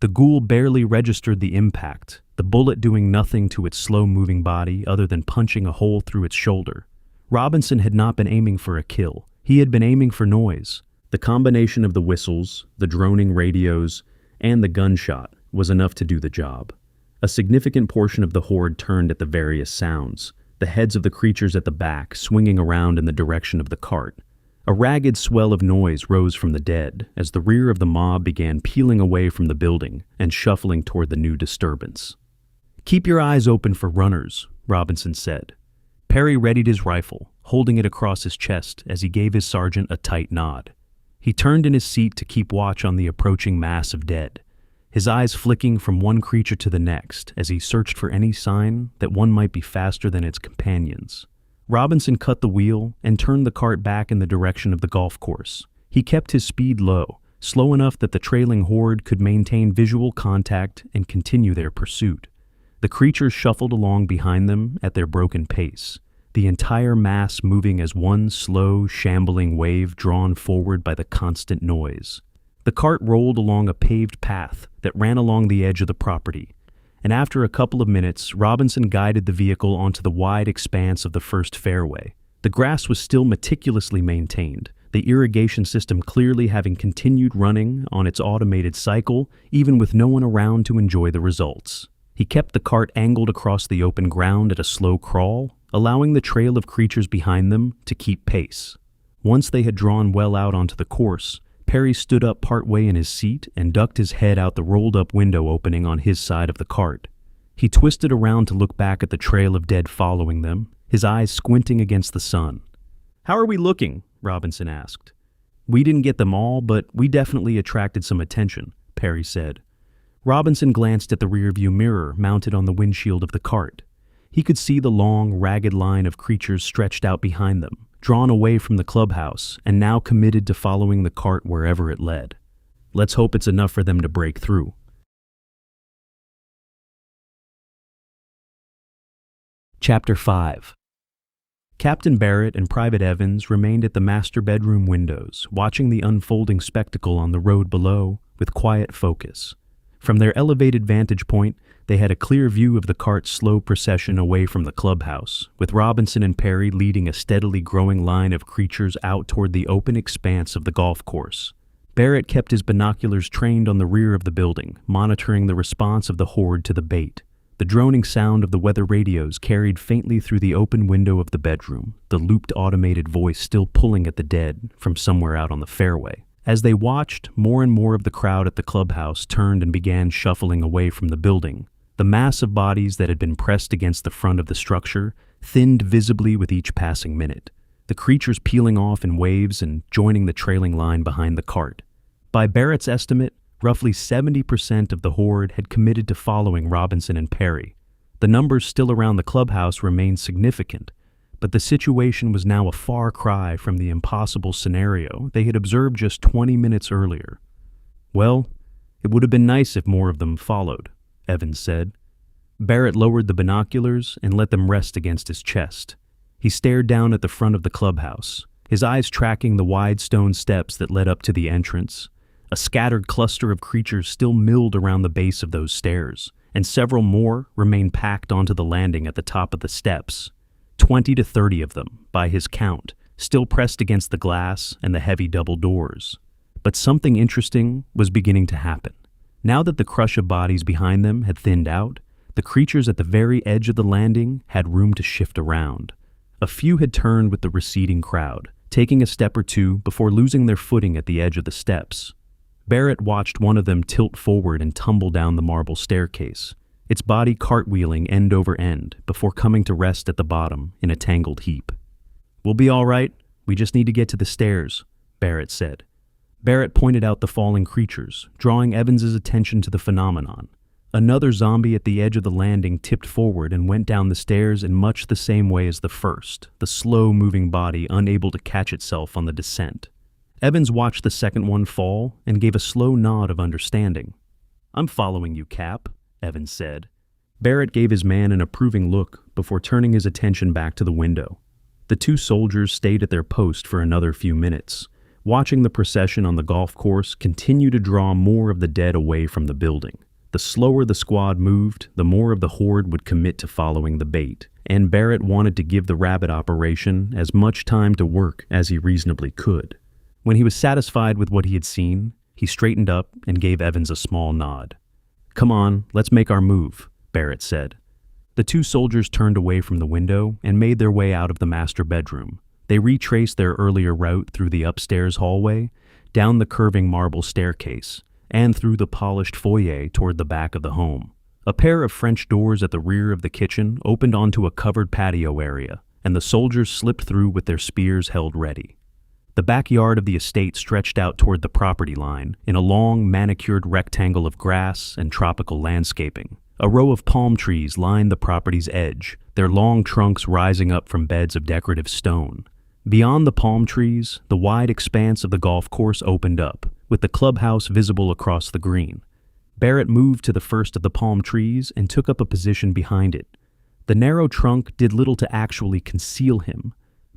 The ghoul barely registered the impact, the bullet doing nothing to its slow-moving body other than punching a hole through its shoulder. Robinson had not been aiming for a kill. He had been aiming for noise. The combination of the whistles, the droning radios, and the gunshot was enough to do the job. A significant portion of the horde turned at the various sounds, the heads of the creatures at the back swinging around in the direction of the cart. A ragged swell of noise rose from the dead as the rear of the mob began peeling away from the building and shuffling toward the new disturbance. "Keep your eyes open for runners," Robinson said. Perry readied his rifle, holding it across his chest as he gave his sergeant a tight nod. He turned in his seat to keep watch on the approaching mass of dead, his eyes flicking from one creature to the next as he searched for any sign that one might be faster than its companions. Robinson cut the wheel and turned the cart back in the direction of the golf course. He kept his speed low, slow enough that the trailing horde could maintain visual contact and continue their pursuit. The creatures shuffled along behind them at their broken pace, the entire mass moving as one slow, shambling wave drawn forward by the constant noise. The cart rolled along a paved path that ran along the edge of the property, and after a couple of minutes, Robinson guided the vehicle onto the wide expanse of the first fairway. The grass was still meticulously maintained, the irrigation system clearly having continued running on its automated cycle, even with no one around to enjoy the results. He kept the cart angled across the open ground at a slow crawl, allowing the trail of creatures behind them to keep pace. Once they had drawn well out onto the course, Perry stood up partway in his seat and ducked his head out the rolled-up window opening on his side of the cart. He twisted around to look back at the trail of dead following them, his eyes squinting against the sun. "How are we looking?" Robinson asked. "We didn't get them all, but we definitely attracted some attention," Perry said. Robinson glanced at the rearview mirror mounted on the windshield of the cart. He could see the long, ragged line of creatures stretched out behind them, drawn away from the clubhouse and now committed to following the cart wherever it led. Let's hope it's enough for them to break through. Chapter 5. Captain Barrett and Private Evans remained at the master bedroom windows, watching the unfolding spectacle on the road below with quiet focus. From their elevated vantage point, they had a clear view of the cart's slow procession away from the clubhouse, with Robinson and Perry leading a steadily growing line of creatures out toward the open expanse of the golf course. Barrett kept his binoculars trained on the rear of the building, monitoring the response of the horde to the bait. The droning sound of the weather radios carried faintly through the open window of the bedroom, the looped automated voice still pulling at the dead from somewhere out on the fairway. As they watched, more and more of the crowd at the clubhouse turned and began shuffling away from the building. The mass of bodies that had been pressed against the front of the structure thinned visibly with each passing minute, the creatures peeling off in waves and joining the trailing line behind the cart. By Barrett's estimate, roughly 70% of the horde had committed to following Robinson and Perry. The numbers still around the clubhouse remained significant, but the situation was now a far cry from the impossible scenario they had observed just 20 minutes earlier. "Well, it would have been nice if more of them followed," Evans said. Barrett lowered the binoculars and let them rest against his chest. He stared down at the front of the clubhouse, his eyes tracking the wide stone steps that led up to the entrance. A scattered cluster of creatures still milled around the base of those stairs, and several more remained packed onto the landing at the top of the steps. 20 to 30 of them, by his count, still pressed against the glass and the heavy double doors. But something interesting was beginning to happen. Now that the crush of bodies behind them had thinned out, the creatures at the very edge of the landing had room to shift around. A few had turned with the receding crowd, taking a step or two before losing their footing at the edge of the steps. Barrett watched one of them tilt forward and tumble down the marble staircase, its body cartwheeling end over end before coming to rest at the bottom in a tangled heap. "We'll be all right. We just need to get to the stairs," Barrett said. Barrett pointed out the falling creatures, drawing Evans's attention to the phenomenon. Another zombie at the edge of the landing tipped forward and went down the stairs in much the same way as the first, the slow-moving body unable to catch itself on the descent. Evans watched the second one fall and gave a slow nod of understanding. "I'm following you, Cap," Evans said. Barrett gave his man an approving look before turning his attention back to the window. The two soldiers stayed at their post for another few minutes, watching the procession on the golf course continue to draw more of the dead away from the building. The slower the squad moved, the more of the horde would commit to following the bait, and Barrett wanted to give the rabbit operation as much time to work as he reasonably could. When he was satisfied with what he had seen, he straightened up and gave Evans a small nod. "Come on, let's make our move," Barrett said. The two soldiers turned away from the window and made their way out of the master bedroom. They retraced their earlier route through the upstairs hallway, down the curving marble staircase, and through the polished foyer toward the back of the home. A pair of French doors at the rear of the kitchen opened onto a covered patio area, and the soldiers slipped through with their spears held ready. The backyard of the estate stretched out toward the property line in a long, manicured rectangle of grass and tropical landscaping. A row of palm trees lined the property's edge, their long trunks rising up from beds of decorative stone. Beyond the palm trees, the wide expanse of the golf course opened up, with the clubhouse visible across the green. Barrett moved to the first of the palm trees and took up a position behind it. The narrow trunk did little to actually conceal him,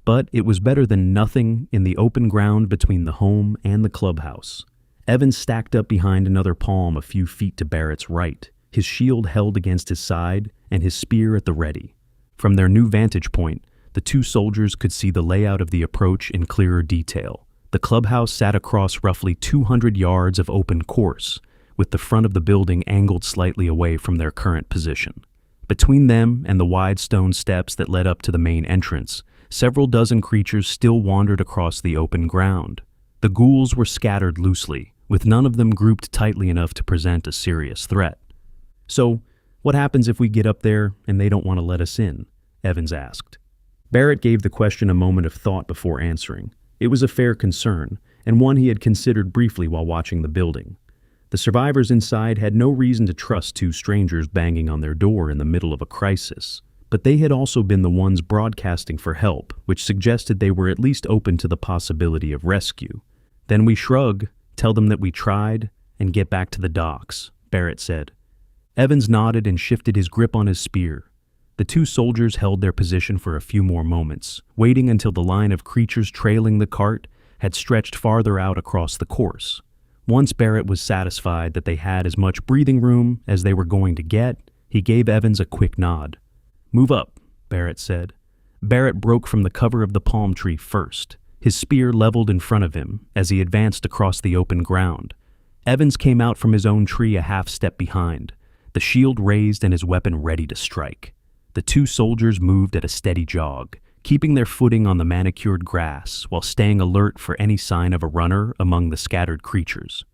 but it was better than nothing in the open ground between the home and the clubhouse. Evans stacked up behind another palm a few feet to Barrett's right, his shield held against his side and his spear at the ready. From their new vantage point, the two soldiers could see the layout of the approach in clearer detail. The clubhouse sat across roughly 200 yards of open course, with the front of the building angled slightly away from their current position. Between them and the wide stone steps that led up to the main entrance, several dozen creatures still wandered across the open ground. The ghouls were scattered loosely, with none of them grouped tightly enough to present a serious threat. "So, what happens if we get up there and they don't want to let us in?" Evans asked. Barrett gave the question a moment of thought before answering. It was a fair concern, and one he had considered briefly while watching the building. The survivors inside had no reason to trust two strangers banging on their door in the middle of a crisis, but they had also been the ones broadcasting for help, which suggested they were at least open to the possibility of rescue. "Then we shrug, tell them that we tried, and get back to the docks," Barrett said. Evans nodded and shifted his grip on his spear. The two soldiers held their position for a few more moments, waiting until the line of creatures trailing the cart had stretched farther out across the course. Once Barrett was satisfied that they had as much breathing room as they were going to get, he gave Evans a quick nod. "Move up," Barrett said. Barrett broke from the cover of the palm tree first, his spear leveled in front of him as he advanced across the open ground. Evans came out from his own tree a half step behind, the shield raised and his weapon ready to strike. The two soldiers moved at a steady jog, keeping their footing on the manicured grass while staying alert for any sign of a runner among the scattered creatures.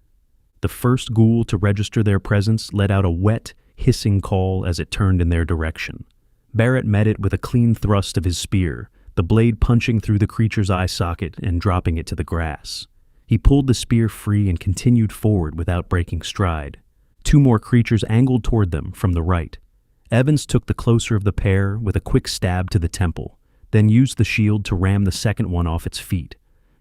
The first ghoul to register their presence let out a wet, hissing call as it turned in their direction. Barrett met it with a clean thrust of his spear, the blade punching through the creature's eye socket and dropping it to the grass. He pulled the spear free and continued forward without breaking stride. Two more creatures angled toward them from the right. Evans took the closer of the pair with a quick stab to the temple. then used the shield to ram the second one off its feet.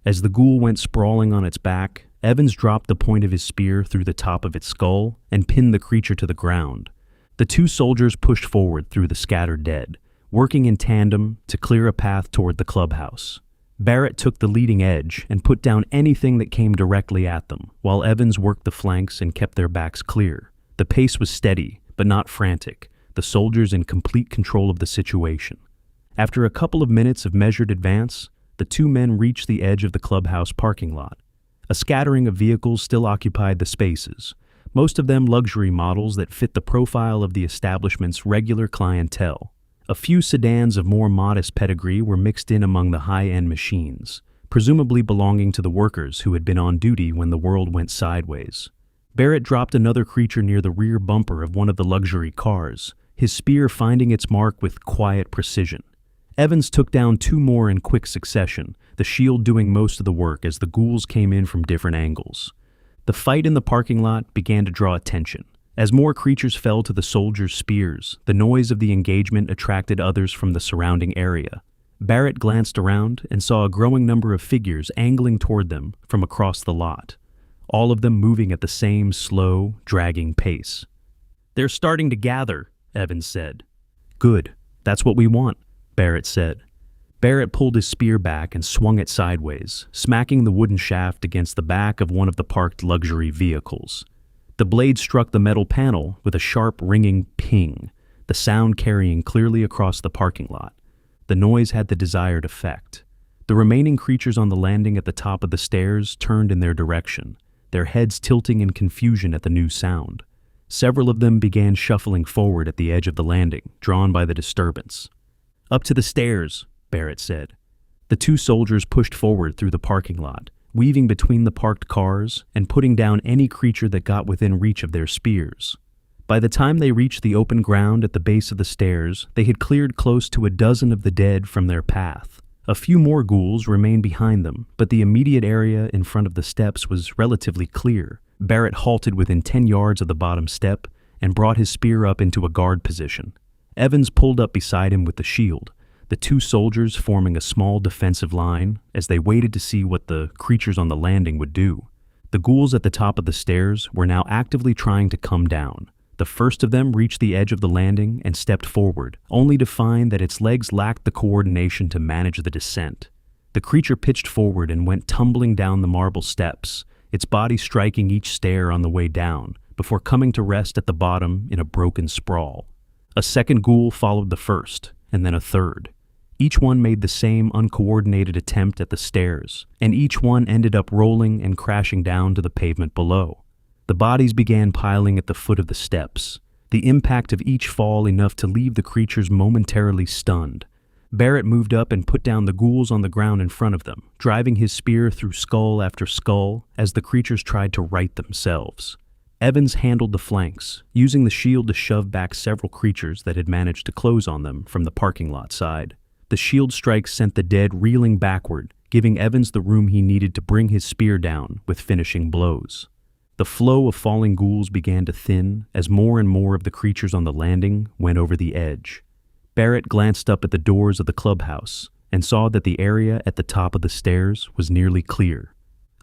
As the ghoul went sprawling on its back, Evans dropped the point of his spear through the top of its skull and pinned the creature to the ground. The two soldiers pushed forward through the scattered dead, working in tandem to clear a path toward the clubhouse. Barrett took the leading edge and put down anything that came directly at them, while Evans worked the flanks and kept their backs clear. The pace was steady, but not frantic, the soldiers in complete control of the situation. After a couple of minutes of measured advance, the two men reached the edge of the clubhouse parking lot. A scattering of vehicles still occupied the spaces, most of them luxury models that fit the profile of the establishment's regular clientele. A few sedans of more modest pedigree were mixed in among the high-end machines, presumably belonging to the workers who had been on duty when the world went sideways. Barrett dropped another creature near the rear bumper of one of the luxury cars, his spear finding its mark with quiet precision. Evans took down two more in quick succession, the shield doing most of the work as the ghouls came in from different angles. The fight in the parking lot began to draw attention. As more creatures fell to the soldiers' spears, the noise of the engagement attracted others from the surrounding area. Barrett glanced around and saw a growing number of figures angling toward them from across the lot, all of them moving at the same slow, dragging pace. "They're starting to gather," Evans said. "Good, that's what we want," Barrett said. Barrett pulled his spear back and swung it sideways, smacking the wooden shaft against the back of one of the parked luxury vehicles. The blade struck the metal panel with a sharp, ringing ping, the sound carrying clearly across the parking lot. The noise had the desired effect. The remaining creatures on the landing at the top of the stairs turned in their direction, their heads tilting in confusion at the new sound. Several of them began shuffling forward at the edge of the landing, drawn by the disturbance. "Up to the stairs," Barrett said. The two soldiers pushed forward through the parking lot, weaving between the parked cars and putting down any creature that got within reach of their spears. By the time they reached the open ground at the base of the stairs, they had cleared close to a dozen of the dead from their path. A few more ghouls remained behind them, but the immediate area in front of the steps was relatively clear. Barrett halted within 10 yards of the bottom step and brought his spear up into a guard position. Evans pulled up beside him with the shield, the two soldiers forming a small defensive line as they waited to see what the creatures on the landing would do. The ghouls at the top of the stairs were now actively trying to come down. The first of them reached the edge of the landing and stepped forward, only to find that its legs lacked the coordination to manage the descent. The creature pitched forward and went tumbling down the marble steps, its body striking each stair on the way down, before coming to rest at the bottom in a broken sprawl. A second ghoul followed the first, and then a third. Each one made the same uncoordinated attempt at the stairs, and each one ended up rolling and crashing down to the pavement below. The bodies began piling at the foot of the steps, the impact of each fall enough to leave the creatures momentarily stunned. Barrett moved up and put down the ghouls on the ground in front of them, driving his spear through skull after skull as the creatures tried to right themselves. Evans handled the flanks, using the shield to shove back several creatures that had managed to close on them from the parking lot side. The shield strike sent the dead reeling backward, giving Evans the room he needed to bring his spear down with finishing blows. The flow of falling ghouls began to thin as more and more of the creatures on the landing went over the edge. Barrett glanced up at the doors of the clubhouse and saw that the area at the top of the stairs was nearly clear.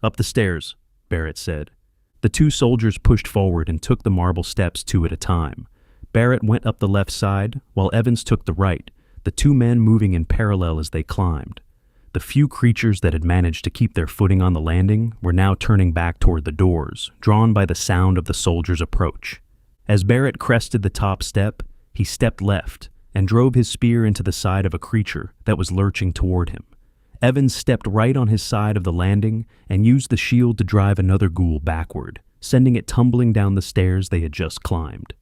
"Up the stairs," Barrett said. The two soldiers pushed forward and took the marble steps two at a time. Barrett went up the left side, while Evans took the right, the two men moving in parallel as they climbed. The few creatures that had managed to keep their footing on the landing were now turning back toward the doors, drawn by the sound of the soldiers' approach. As Barrett crested the top step, he stepped left and drove his spear into the side of a creature that was lurching toward him. Evans stepped right on his side of the landing and used the shield to drive another ghoul backward, sending it tumbling down the stairs they had just climbed.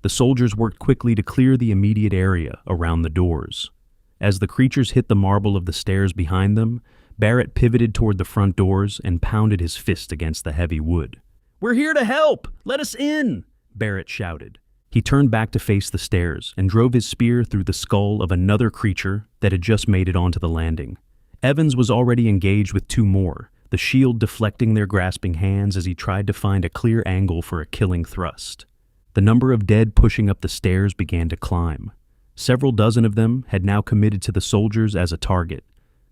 The soldiers worked quickly to clear the immediate area around the doors. As the creatures hit the marble of the stairs behind them, Barrett pivoted toward the front doors and pounded his fist against the heavy wood. "We're here to help! Let us in!" Barrett shouted. He turned back to face the stairs and drove his spear through the skull of another creature that had just made it onto the landing. Evans was already engaged with two more, the shield deflecting their grasping hands as he tried to find a clear angle for a killing thrust. The number of dead pushing up the stairs began to climb. Several dozen of them had now committed to the soldiers as a target,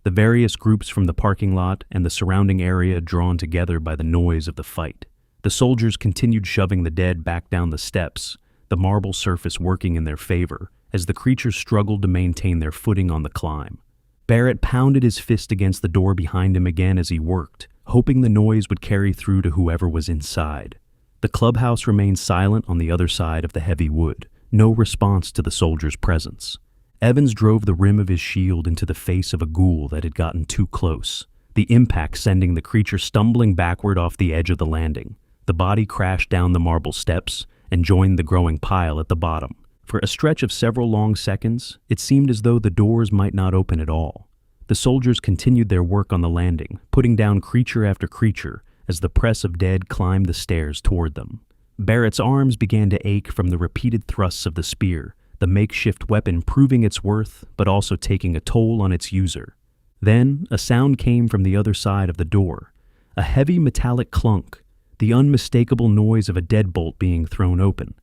the various groups from the parking lot and the surrounding area drawn together by the noise of the fight. The soldiers continued shoving the dead back down the steps, the marble surface working in their favor, as the creatures struggled to maintain their footing on the climb. Barrett pounded his fist against the door behind him again as he worked, hoping the noise would carry through to whoever was inside. The clubhouse remained silent on the other side of the heavy wood, no response to the soldiers' presence. Evans drove the rim of his shield into the face of a ghoul that had gotten too close, the impact sending the creature stumbling backward off the edge of the landing. The body crashed down the marble steps and joined the growing pile at the bottom. For a stretch of several long seconds, it seemed as though the doors might not open at all. The soldiers continued their work on the landing, putting down creature after creature as the press of dead climbed the stairs toward them. Barrett's arms began to ache from the repeated thrusts of the spear, the makeshift weapon proving its worth but also taking a toll on its user. Then a sound came from the other side of the door, a heavy metallic clunk, the unmistakable noise of a deadbolt being thrown open.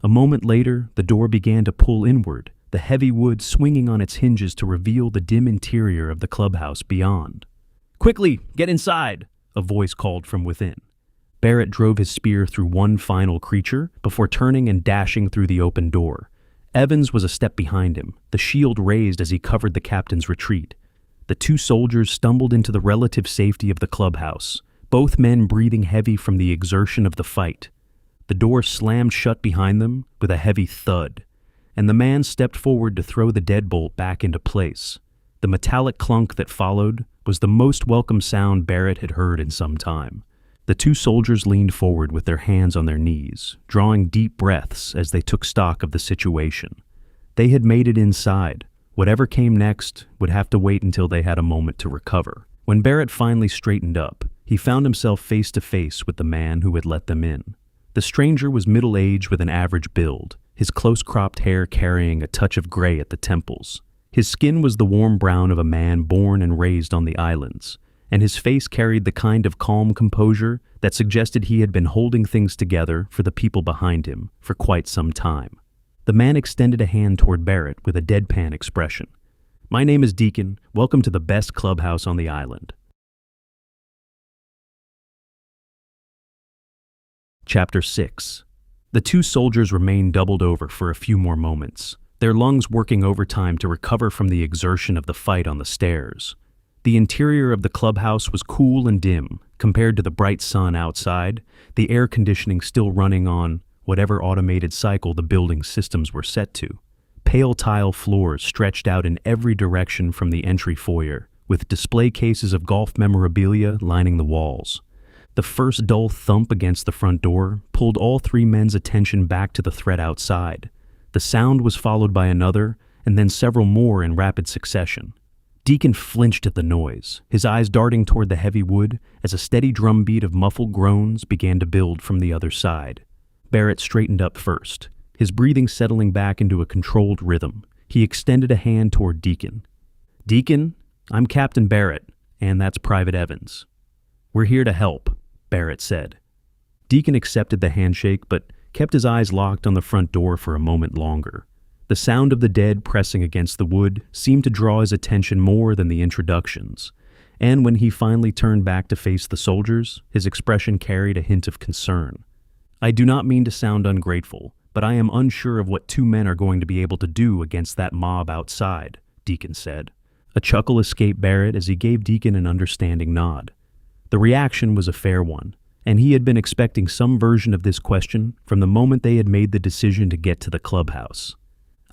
A moment later, the door began to pull inward, the heavy wood swinging on its hinges to reveal the dim interior of the clubhouse beyond. "Quickly, get inside!" a voice called from within. Barrett drove his spear through one final creature before turning and dashing through the open door. Evans was a step behind him, the shield raised as he covered the captain's retreat. The two soldiers stumbled into the relative safety of the clubhouse, both men breathing heavy from the exertion of the fight. The door slammed shut behind them with a heavy thud, and the man stepped forward to throw the deadbolt back into place. The metallic clunk that followed was the most welcome sound Barrett had heard in some time. The two soldiers leaned forward with their hands on their knees, drawing deep breaths as they took stock of the situation. They had made it inside. Whatever came next would have to wait until they had a moment to recover. When Barrett finally straightened up, he found himself face to face with the man who had let them in. The stranger was middle-aged with an average build, his close-cropped hair carrying a touch of gray at the temples. His skin was the warm brown of a man born and raised on the islands, and his face carried the kind of calm composure that suggested he had been holding things together for the people behind him for quite some time. The man extended a hand toward Barrett with a deadpan expression. "My name is Deacon. Welcome to the best clubhouse on the island." Chapter 6. The two soldiers remained doubled over for a few more moments, their lungs working overtime to recover from the exertion of the fight on the stairs. The interior of the clubhouse was cool and dim compared to the bright sun outside, the air conditioning still running on whatever automated cycle the building's systems were set to. Pale tile floors stretched out in every direction from the entry foyer, with display cases of golf memorabilia lining the walls. The first dull thump against the front door pulled all three men's attention back to the threat outside. The sound was followed by another, and then several more in rapid succession. Deacon flinched at the noise, his eyes darting toward the heavy wood as a steady drumbeat of muffled groans began to build from the other side. Barrett straightened up first, his breathing settling back into a controlled rhythm. He extended a hand toward Deacon. "Deacon, I'm Captain Barrett, and that's Private Evans. We're here to help," Barrett said. Deacon accepted the handshake, but kept his eyes locked on the front door for a moment longer. The sound of the dead pressing against the wood seemed to draw his attention more than the introductions, and when he finally turned back to face the soldiers, his expression carried a hint of concern. "I do not mean to sound ungrateful, but I am unsure of what two men are going to be able to do against that mob outside," Deacon said. A chuckle escaped Barrett as he gave Deacon an understanding nod. The reaction was a fair one, and he had been expecting some version of this question from the moment they had made the decision to get to the clubhouse.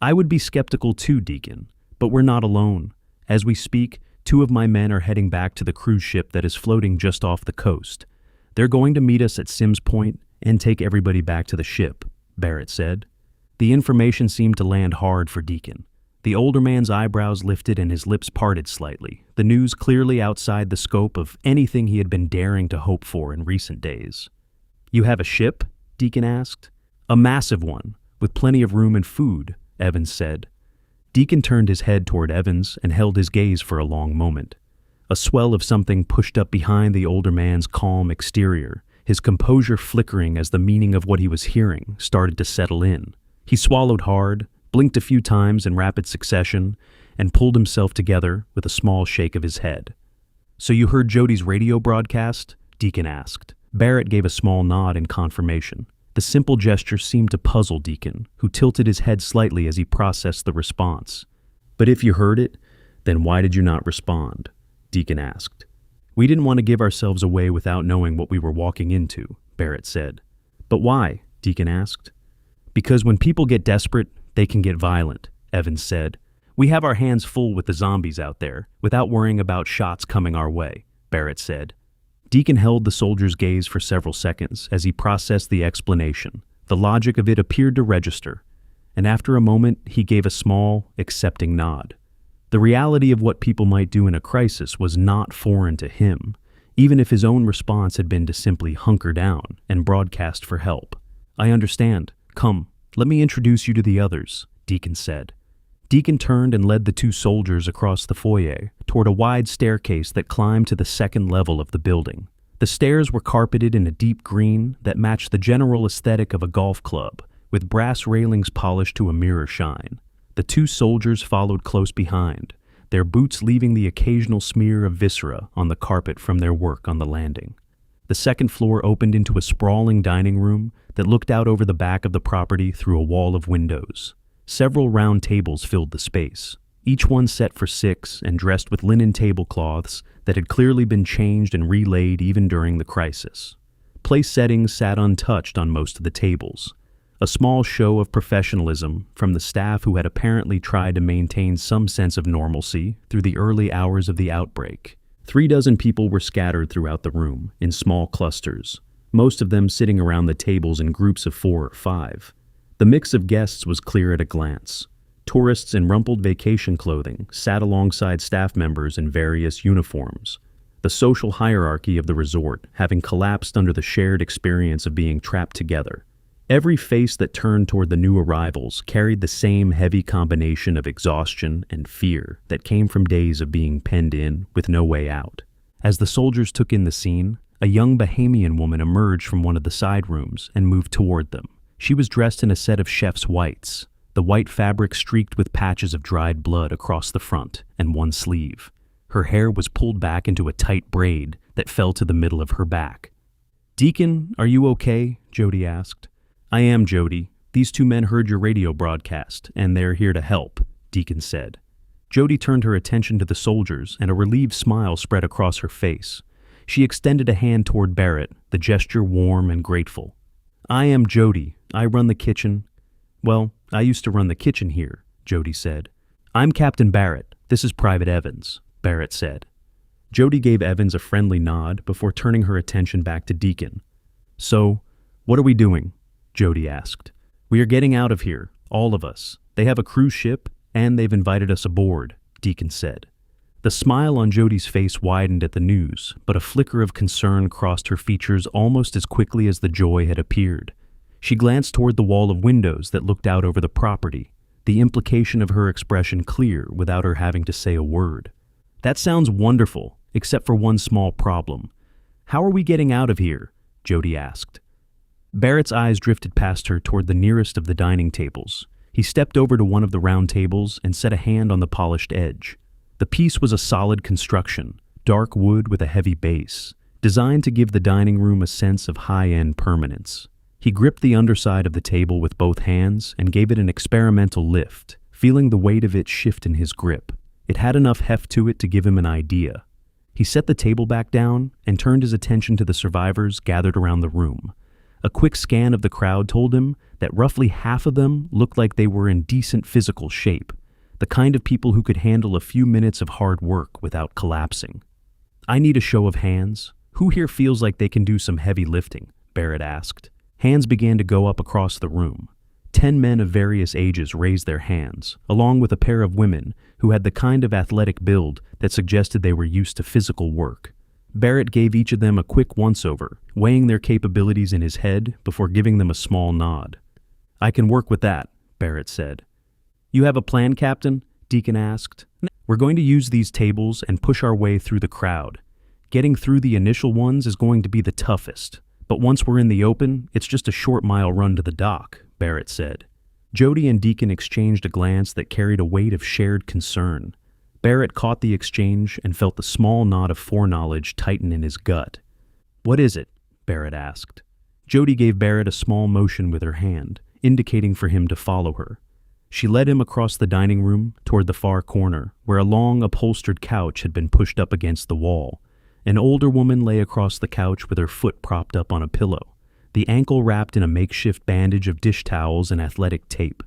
"I would be skeptical too, Deacon, but we're not alone. As we speak, two of my men are heading back to the cruise ship that is floating just off the coast. They're going to meet us at Sims Point and take everybody back to the ship," Barrett said. The information seemed to land hard for Deacon. The older man's eyebrows lifted and his lips parted slightly, the news clearly outside the scope of anything he had been daring to hope for in recent days. "You have a ship?" Deacon asked. "A massive one, with plenty of room and food," Evans said. Deacon turned his head toward Evans and held his gaze for a long moment. A swell of something pushed up behind the older man's calm exterior, his composure flickering as the meaning of what he was hearing started to settle in. He swallowed hard, blinked a few times in rapid succession, and pulled himself together with a small shake of his head. "So you heard Jody's radio broadcast?" Deacon asked. Barrett gave a small nod in confirmation. The simple gesture seemed to puzzle Deacon, who tilted his head slightly as he processed the response. "But if you heard it, then why did you not respond?" Deacon asked. "We didn't want to give ourselves away without knowing what we were walking into," Barrett said. "But why?" Deacon asked. "Because when people get desperate, they can get violent," Evans said. "We have our hands full with the zombies out there, without worrying about shots coming our way," Barrett said. Deacon held the soldier's gaze for several seconds as he processed the explanation. The logic of it appeared to register, and after a moment he gave a small, accepting nod. The reality of what people might do in a crisis was not foreign to him, even if his own response had been to simply hunker down and broadcast for help. "I understand. Come, let me introduce you to the others," Deacon said. Deacon turned and led the two soldiers across the foyer toward a wide staircase that climbed to the second level of the building. The stairs were carpeted in a deep green that matched the general aesthetic of a golf club, with brass railings polished to a mirror shine. The two soldiers followed close behind, their boots leaving the occasional smear of viscera on the carpet from their work on the landing. The second floor opened into a sprawling dining room that looked out over the back of the property through a wall of windows. Several round tables filled the space, each one set for 6 and dressed with linen tablecloths that had clearly been changed and relaid even during the crisis. Place settings sat untouched on most of the tables, a small show of professionalism from the staff who had apparently tried to maintain some sense of normalcy through the early hours of the outbreak. 3 dozen people were scattered throughout the room in small clusters, most of them sitting around the tables in groups of 4 or 5. The mix of guests was clear at a glance. Tourists in rumpled vacation clothing sat alongside staff members in various uniforms, the social hierarchy of the resort having collapsed under the shared experience of being trapped together. Every face that turned toward the new arrivals carried the same heavy combination of exhaustion and fear that came from days of being penned in with no way out. As the soldiers took in the scene, a young Bahamian woman emerged from one of the side rooms and moved toward them. She was dressed in a set of chef's whites, the white fabric streaked with patches of dried blood across the front and one sleeve. Her hair was pulled back into a tight braid that fell to the middle of her back. "Deacon, are you okay?" Jody asked. "I am, Jody. These 2 men heard your radio broadcast, and they're here to help," Deacon said. Jody turned her attention to the soldiers, and a relieved smile spread across her face. She extended a hand toward Barrett, the gesture warm and grateful. "I am Jody. I run the kitchen." "Well, I used to run the kitchen here," Jody said. "I'm Captain Barrett. This is Private Evans," Barrett said. Jody gave Evans a friendly nod before turning her attention back to Deacon. "So, what are we doing?" Jody asked. "We are getting out of here, all of us. They have a cruise ship, and they've invited us aboard," Deacon said. The smile on Jody's face widened at the news, but a flicker of concern crossed her features almost as quickly as the joy had appeared. She glanced toward the wall of windows that looked out over the property, the implication of her expression clear without her having to say a word. "That sounds wonderful, except for one small problem. How are we getting out of here?" Jody asked. Barrett's eyes drifted past her toward the nearest of the dining tables. He stepped over to one of the round tables and set a hand on the polished edge. The piece was a solid construction, dark wood with a heavy base, designed to give the dining room a sense of high-end permanence. He gripped the underside of the table with both hands and gave it an experimental lift, feeling the weight of it shift in his grip. It had enough heft to it to give him an idea. He set the table back down and turned his attention to the survivors gathered around the room. A quick scan of the crowd told him that roughly half of them looked like they were in decent physical shape, the kind of people who could handle a few minutes of hard work without collapsing. "I need a show of hands. Who here feels like they can do some heavy lifting?" Barrett asked. Hands began to go up across the room. 10 men of various ages raised their hands, along with a pair of women who had the kind of athletic build that suggested they were used to physical work. Barrett gave each of them a quick once-over, weighing their capabilities in his head before giving them a small nod. "I can work with that," Barrett said. "You have a plan, Captain?" Deacon asked. "We're going to use these tables and push our way through the crowd. Getting through the initial ones is going to be the toughest. But once we're in the open, it's just a short mile run to the dock," Barrett said. Jody and Deacon exchanged a glance that carried a weight of shared concern. Barrett caught the exchange and felt the small knot of foreknowledge tighten in his gut. "What is it?" Barrett asked. Jody gave Barrett a small motion with her hand, indicating for him to follow her. She led him across the dining room toward the far corner, where a long upholstered couch had been pushed up against the wall. An older woman lay across the couch with her foot propped up on a pillow, the ankle wrapped in a makeshift bandage of dish towels and athletic tape.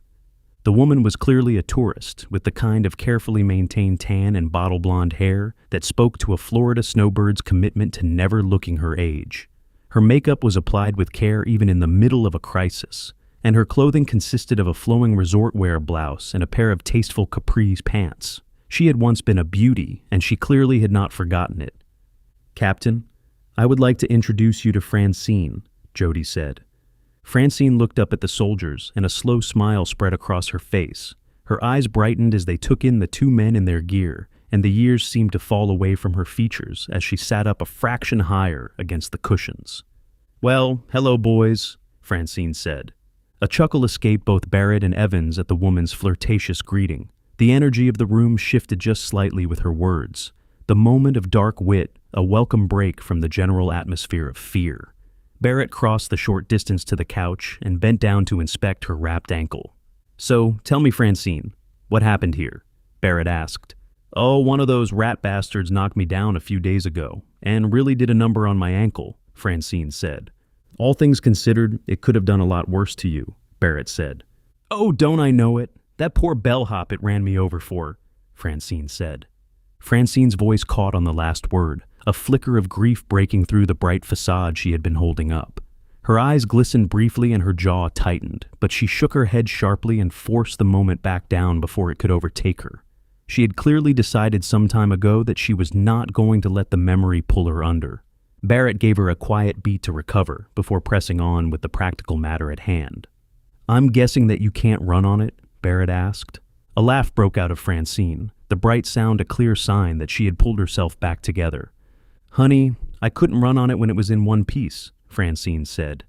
The woman was clearly a tourist, with the kind of carefully maintained tan and bottle blonde hair that spoke to a Florida snowbird's commitment to never looking her age. Her makeup was applied with care even in the middle of a crisis, and her clothing consisted of a flowing resort wear blouse and a pair of tasteful capri pants. She had once been a beauty, and she clearly had not forgotten it. "Captain, I would like to introduce you to Francine," Jody said. Francine looked up at the soldiers, and a slow smile spread across her face. Her eyes brightened as they took in the two men in their gear, and the years seemed to fall away from her features as she sat up a fraction higher against the cushions. "Well, hello, boys," Francine said. A chuckle escaped both Barrett and Evans at the woman's flirtatious greeting. The energy of the room shifted just slightly with her words. The moment of dark wit, a welcome break from the general atmosphere of fear. Barrett crossed the short distance to the couch and bent down to inspect her wrapped ankle. "So, tell me, Francine, what happened here?" Barrett asked. "Oh, one of those rat bastards knocked me down a few days ago, and really did a number on my ankle," Francine said. "All things considered, it could have done a lot worse to you," Barrett said. "Oh, don't I know it? That poor bellhop it ran me over for," Francine said. Francine's voice caught on the last word, a flicker of grief breaking through the bright facade she had been holding up. Her eyes glistened briefly and her jaw tightened, but she shook her head sharply and forced the moment back down before it could overtake her. She had clearly decided some time ago that she was not going to let the memory pull her under. Barrett gave her a quiet beat to recover before pressing on with the practical matter at hand. "I'm guessing that you can't run on it?" Barrett asked. A laugh broke out of Francine, the bright sound a clear sign that she had pulled herself back together. "Honey, I couldn't run on it when it was in one piece," Francine said.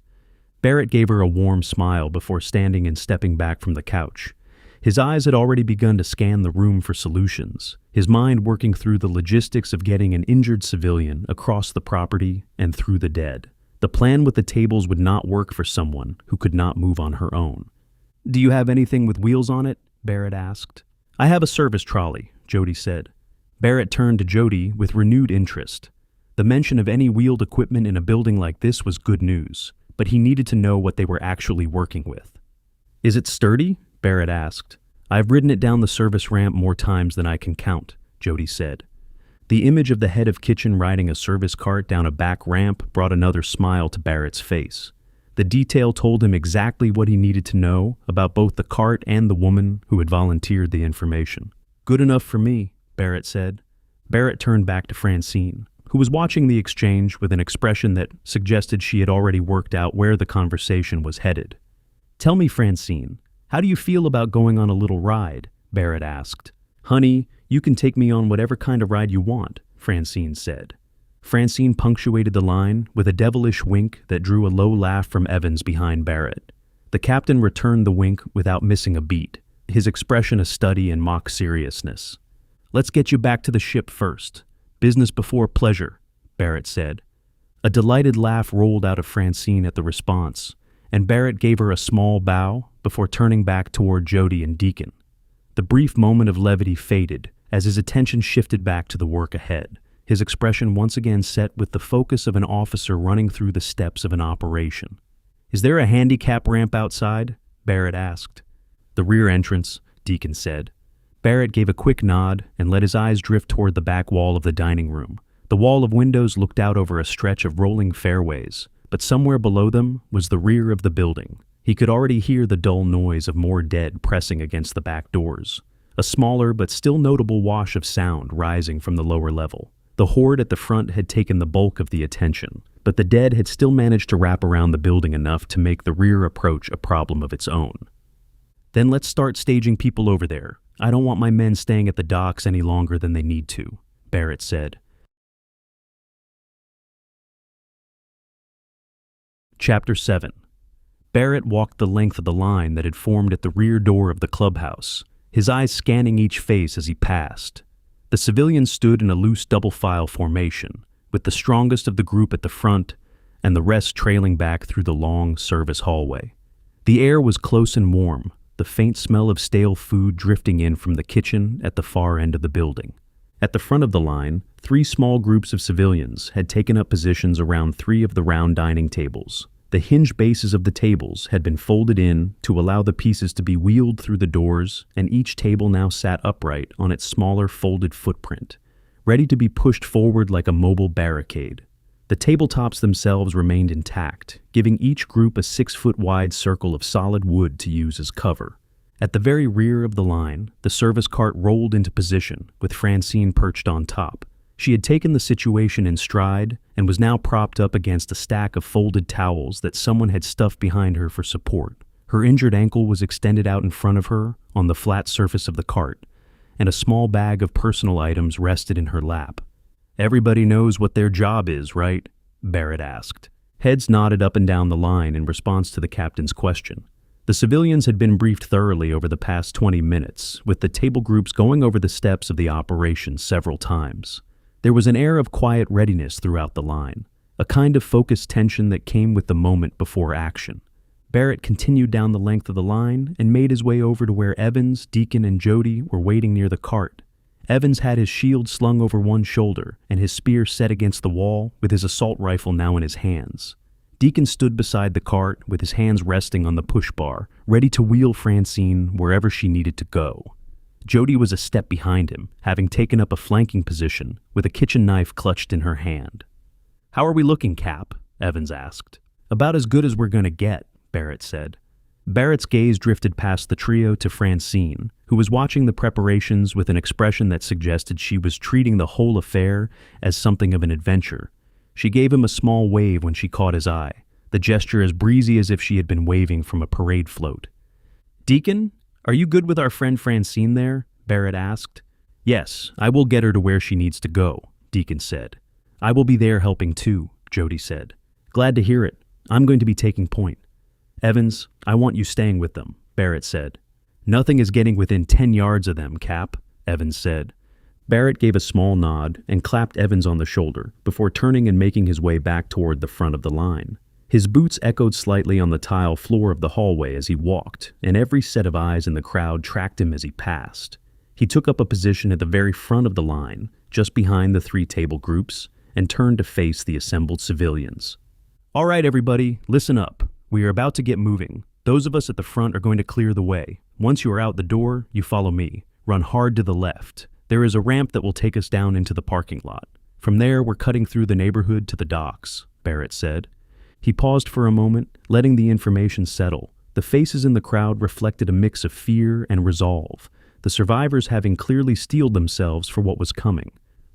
Barrett gave her a warm smile before standing and stepping back from the couch. His eyes had already begun to scan the room for solutions, his mind working through the logistics of getting an injured civilian across the property and through the dead. The plan with the tables would not work for someone who could not move on her own. "Do you have anything with wheels on it?" Barrett asked. "I have a service trolley," Jody said. Barrett turned to Jody with renewed interest. The mention of any wheeled equipment in a building like this was good news, but he needed to know what they were actually working with. "Is it sturdy?" Barrett asked. "I've ridden it down the service ramp more times than I can count," Jody said. The image of the head of kitchen riding a service cart down a back ramp brought another smile to Barrett's face. The detail told him exactly what he needed to know about both the cart and the woman who had volunteered the information. "Good enough for me," Barrett said. Barrett turned back to Francine, who was watching the exchange with an expression that suggested she had already worked out where the conversation was headed. "Tell me, Francine, how do you feel about going on a little ride?" Barrett asked. "Honey, you can take me on whatever kind of ride you want," Francine said. Francine punctuated the line with a devilish wink that drew a low laugh from Evans behind Barrett. The captain returned the wink without missing a beat, his expression a study in mock seriousness. "Let's get you back to the ship first. Business before pleasure," Barrett said. A delighted laugh rolled out of Francine at the response, and Barrett gave her a small bow before turning back toward Jody and Deacon. The brief moment of levity faded as his attention shifted back to the work ahead, his expression once again set with the focus of an officer running through the steps of an operation. "Is there a handicap ramp outside?" Barrett asked. "The rear entrance," Deacon said. Barrett gave a quick nod and let his eyes drift toward the back wall of the dining room. The wall of windows looked out over a stretch of rolling fairways, but somewhere below them was the rear of the building. He could already hear the dull noise of more dead pressing against the back doors, a smaller but still notable wash of sound rising from the lower level. The horde at the front had taken the bulk of the attention, but the dead had still managed to wrap around the building enough to make the rear approach a problem of its own. "Then let's start staging people over there. I don't want my men staying at the docks any longer than they need to," Barrett said. Chapter 7. Barrett walked the length of the line that had formed at the rear door of the clubhouse, his eyes scanning each face as he passed. The civilians stood in a loose double-file formation, with the strongest of the group at the front and the rest trailing back through the long service hallway. The air was close and warm, the faint smell of stale food drifting in from the kitchen at the far end of the building. At the front of the line, 3 small groups of civilians had taken up positions around 3 of the round dining tables. The hinge bases of the tables had been folded in to allow the pieces to be wheeled through the doors, and each table now sat upright on its smaller folded footprint, ready to be pushed forward like a mobile barricade. The tabletops themselves remained intact, giving each group a 6-foot-wide circle of solid wood to use as cover. At the very rear of the line, the service cart rolled into position, with Francine perched on top. She had taken the situation in stride and was now propped up against a stack of folded towels that someone had stuffed behind her for support. Her injured ankle was extended out in front of her on the flat surface of the cart, and a small bag of personal items rested in her lap. "Everybody knows what their job is, right?" Barrett asked. Heads nodded up and down the line in response to the captain's question. The civilians had been briefed thoroughly over the past 20 minutes, with the table groups going over the steps of the operation several times. There was an air of quiet readiness throughout the line, a kind of focused tension that came with the moment before action. Barrett continued down the length of the line and made his way over to where Evans, Deacon, and Jody were waiting near the cart. Evans had his shield slung over one shoulder and his spear set against the wall, with his assault rifle now in his hands. Deacon stood beside the cart with his hands resting on the push bar, ready to wheel Francine wherever she needed to go. Jody was a step behind him, having taken up a flanking position with a kitchen knife clutched in her hand. "How are we looking, Cap?" Evans asked. "About as good as we're going to get," Barrett said. Barrett's gaze drifted past the trio to Francine, who was watching the preparations with an expression that suggested she was treating the whole affair as something of an adventure. She gave him a small wave when she caught his eye, the gesture as breezy as if she had been waving from a parade float. "Deacon, are you good with our friend Francine there?" Barrett asked. "Yes, I will get her to where she needs to go," Deacon said. "I will be there helping too," Jody said. "Glad to hear it. I'm going to be taking point." "Evans, I want you staying with them," Barrett said. "Nothing is getting within 10 yards of them, Cap," Evans said. Barrett gave a small nod and clapped Evans on the shoulder before turning and making his way back toward the front of the line. His boots echoed slightly on the tile floor of the hallway as he walked, and every set of eyes in the crowd tracked him as he passed. He took up a position at the very front of the line, just behind the 3 table groups, and turned to face the assembled civilians. "All right, everybody, listen up. We are about to get moving. Those of us at the front are going to clear the way. Once you are out the door, you follow me. Run hard to the left. There is a ramp that will take us down into the parking lot. From there, we're cutting through the neighborhood to the docks," Barrett said. He paused for a moment, letting the information settle. The faces in the crowd reflected a mix of fear and resolve, the survivors having clearly steeled themselves for what was coming.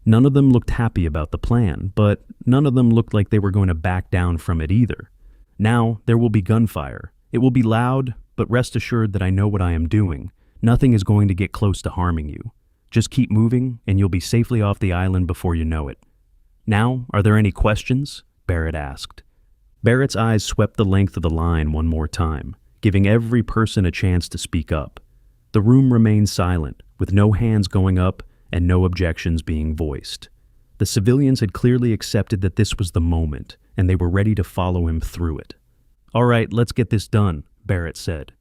None of them looked happy about the plan, but none of them looked like they were going to back down from it either. "Now, there will be gunfire. It will be loud, but rest assured that I know what I am doing. Nothing is going to get close to harming you. Just keep moving, and you'll be safely off the island before you know it." "Now, are there any questions?" Barrett asked. Barrett's eyes swept the length of the line one more time, giving every person a chance to speak up. The room remained silent, with no hands going up and no objections being voiced. The civilians had clearly accepted that this was the moment, and they were ready to follow him through it. "All right, let's get this done," Barrett said.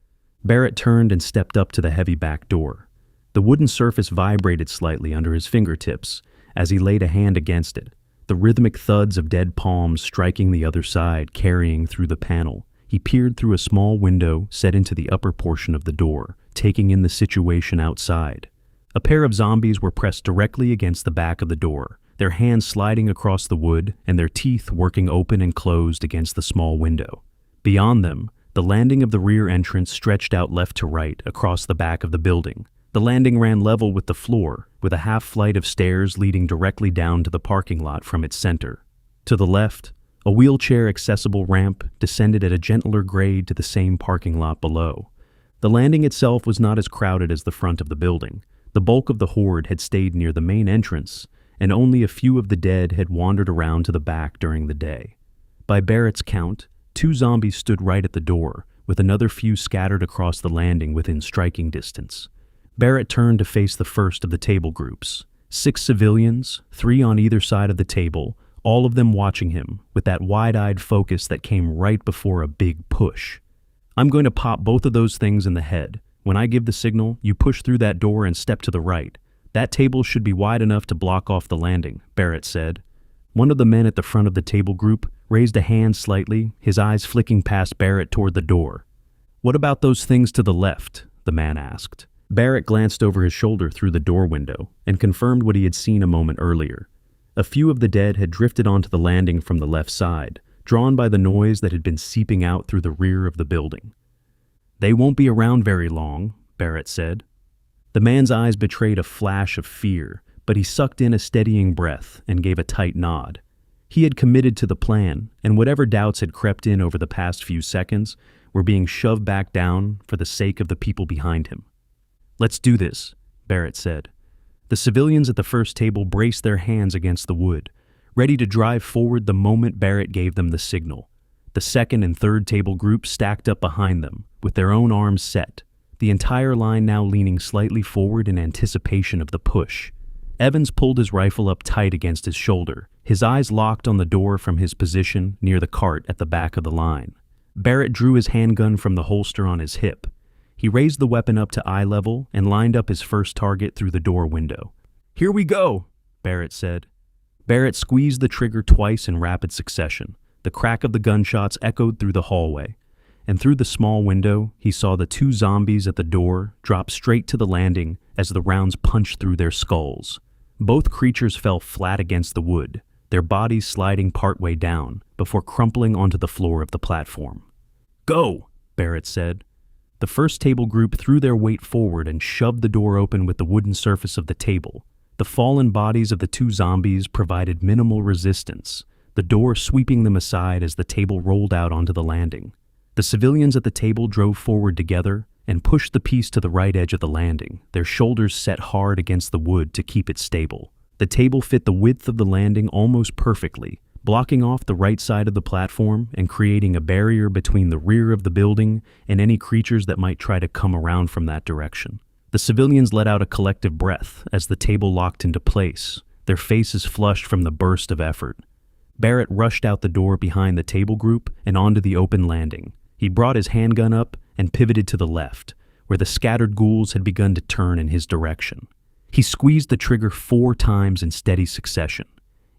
Barrett turned and stepped up to the heavy back door. The wooden surface vibrated slightly under his fingertips as he laid a hand against it, the rhythmic thuds of dead palms striking the other side, carrying through the panel. He peered through a small window set into the upper portion of the door, taking in the situation outside. A pair of zombies were pressed directly against the back of the door, their hands sliding across the wood and their teeth working open and closed against the small window. Beyond them, the landing of the rear entrance stretched out left to right across the back of the building. The landing ran level with the floor, with a half flight of stairs leading directly down to the parking lot from its center. To the left, a wheelchair-accessible ramp descended at a gentler grade to the same parking lot below. The landing itself was not as crowded as the front of the building. The bulk of the horde had stayed near the main entrance, and only a few of the dead had wandered around to the back during the day. By Barrett's count, 2 zombies stood right at the door, with another few scattered across the landing within striking distance. Barrett turned to face the first of the table groups. 6 civilians, 3 on either side of the table, all of them watching him with that wide-eyed focus that came right before a big push. "I'm going to pop both of those things in the head. When I give the signal, you push through that door and step to the right. That table should be wide enough to block off the landing," Barrett said. One of the men at the front of the table group raised a hand slightly, his eyes flicking past Barrett toward the door. "What about those things to the left?" the man asked. Barrett glanced over his shoulder through the door window and confirmed what he had seen a moment earlier. A few of the dead had drifted onto the landing from the left side, drawn by the noise that had been seeping out through the rear of the building. "They won't be around very long," Barrett said. The man's eyes betrayed a flash of fear, but he sucked in a steadying breath and gave a tight nod. He had committed to the plan, and whatever doubts had crept in over the past few seconds were being shoved back down for the sake of the people behind him. "Let's do this," Barrett said. The civilians at the first table braced their hands against the wood, ready to drive forward the moment Barrett gave them the signal. The second and third table groups stacked up behind them, with their own arms set, the entire line now leaning slightly forward in anticipation of the push. Evans pulled his rifle up tight against his shoulder, his eyes locked on the door from his position near the cart at the back of the line. Barrett drew his handgun from the holster on his hip. He raised the weapon up to eye level and lined up his first target through the door window. "Here we go," Barrett said. Barrett squeezed the trigger twice in rapid succession. The crack of the gunshots echoed through the hallway, and through the small window, he saw the 2 zombies at the door drop straight to the landing as the rounds punched through their skulls. Both creatures fell flat against the wood, their bodies sliding partway down before crumpling onto the floor of the platform. "Go," Barrett said. The first table group threw their weight forward and shoved the door open with the wooden surface of the table. The fallen bodies of the 2 zombies provided minimal resistance, the door sweeping them aside as the table rolled out onto the landing. The civilians at the table drove forward together and pushed the piece to the right edge of the landing, their shoulders set hard against the wood to keep it stable. The table fit the width of the landing almost perfectly, blocking off the right side of the platform and creating a barrier between the rear of the building and any creatures that might try to come around from that direction. The civilians let out a collective breath as the table locked into place, their faces flushed from the burst of effort. Barrett rushed out the door behind the table group and onto the open landing. He brought his handgun up and pivoted to the left, where the scattered ghouls had begun to turn in his direction. He squeezed the trigger 4 times in steady succession,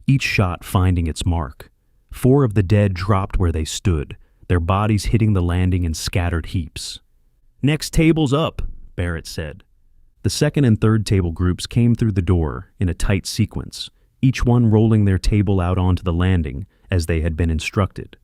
each shot finding its mark. 4 of the dead dropped where they stood, their bodies hitting the landing in scattered heaps. "Next table's up," Barrett said. The second and third table groups came through the door in a tight sequence, each one rolling their table out onto the landing as they had been instructed.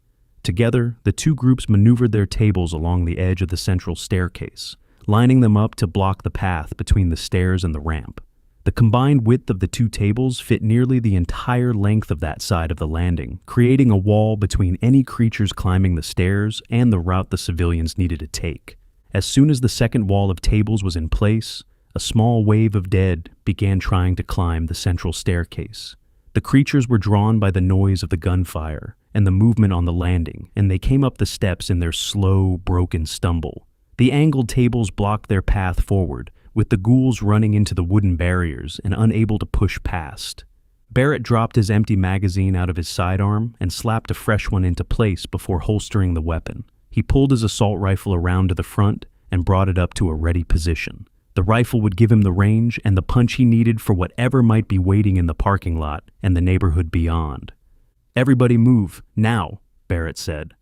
Together, the 2 groups maneuvered their tables along the edge of the central staircase, lining them up to block the path between the stairs and the ramp. The combined width of the 2 tables fit nearly the entire length of that side of the landing, creating a wall between any creatures climbing the stairs and the route the civilians needed to take. As soon as the second wall of tables was in place, a small wave of dead began trying to climb the central staircase. The creatures were drawn by the noise of the gunfire and the movement on the landing, and they came up the steps in their slow, broken stumble. The angled tables blocked their path forward, with the ghouls running into the wooden barriers and unable to push past. Barrett dropped his empty magazine out of his sidearm and slapped a fresh one into place before holstering the weapon. He pulled his assault rifle around to the front and brought it up to a ready position. The rifle would give him the range and the punch he needed for whatever might be waiting in the parking lot and the neighborhood beyond. "Everybody move, now," Barrett said.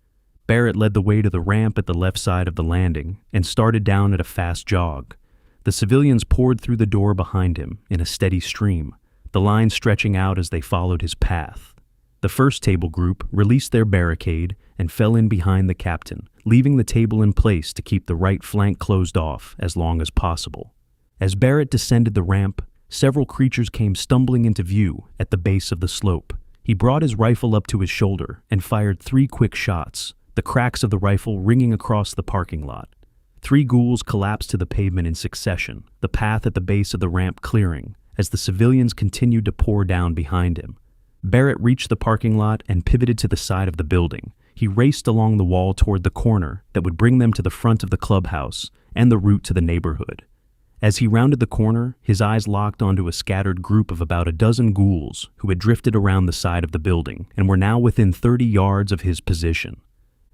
Barrett led the way to the ramp at the left side of the landing and started down at a fast jog. The civilians poured through the door behind him in a steady stream, the line stretching out as they followed his path. The first table group released their barricade and fell in behind the captain, leaving the table in place to keep the right flank closed off as long as possible. As Barrett descended the ramp, several creatures came stumbling into view at the base of the slope. He brought his rifle up to his shoulder and fired 3 quick shots, the cracks of the rifle ringing across the parking lot. 3 ghouls collapsed to the pavement in succession, the path at the base of the ramp clearing, as the civilians continued to pour down behind him. Barrett reached the parking lot and pivoted to the side of the building. He raced along the wall toward the corner that would bring them to the front of the clubhouse and the route to the neighborhood. As he rounded the corner, his eyes locked onto a scattered group of about a dozen ghouls who had drifted around the side of the building and were now within 30 yards of his position.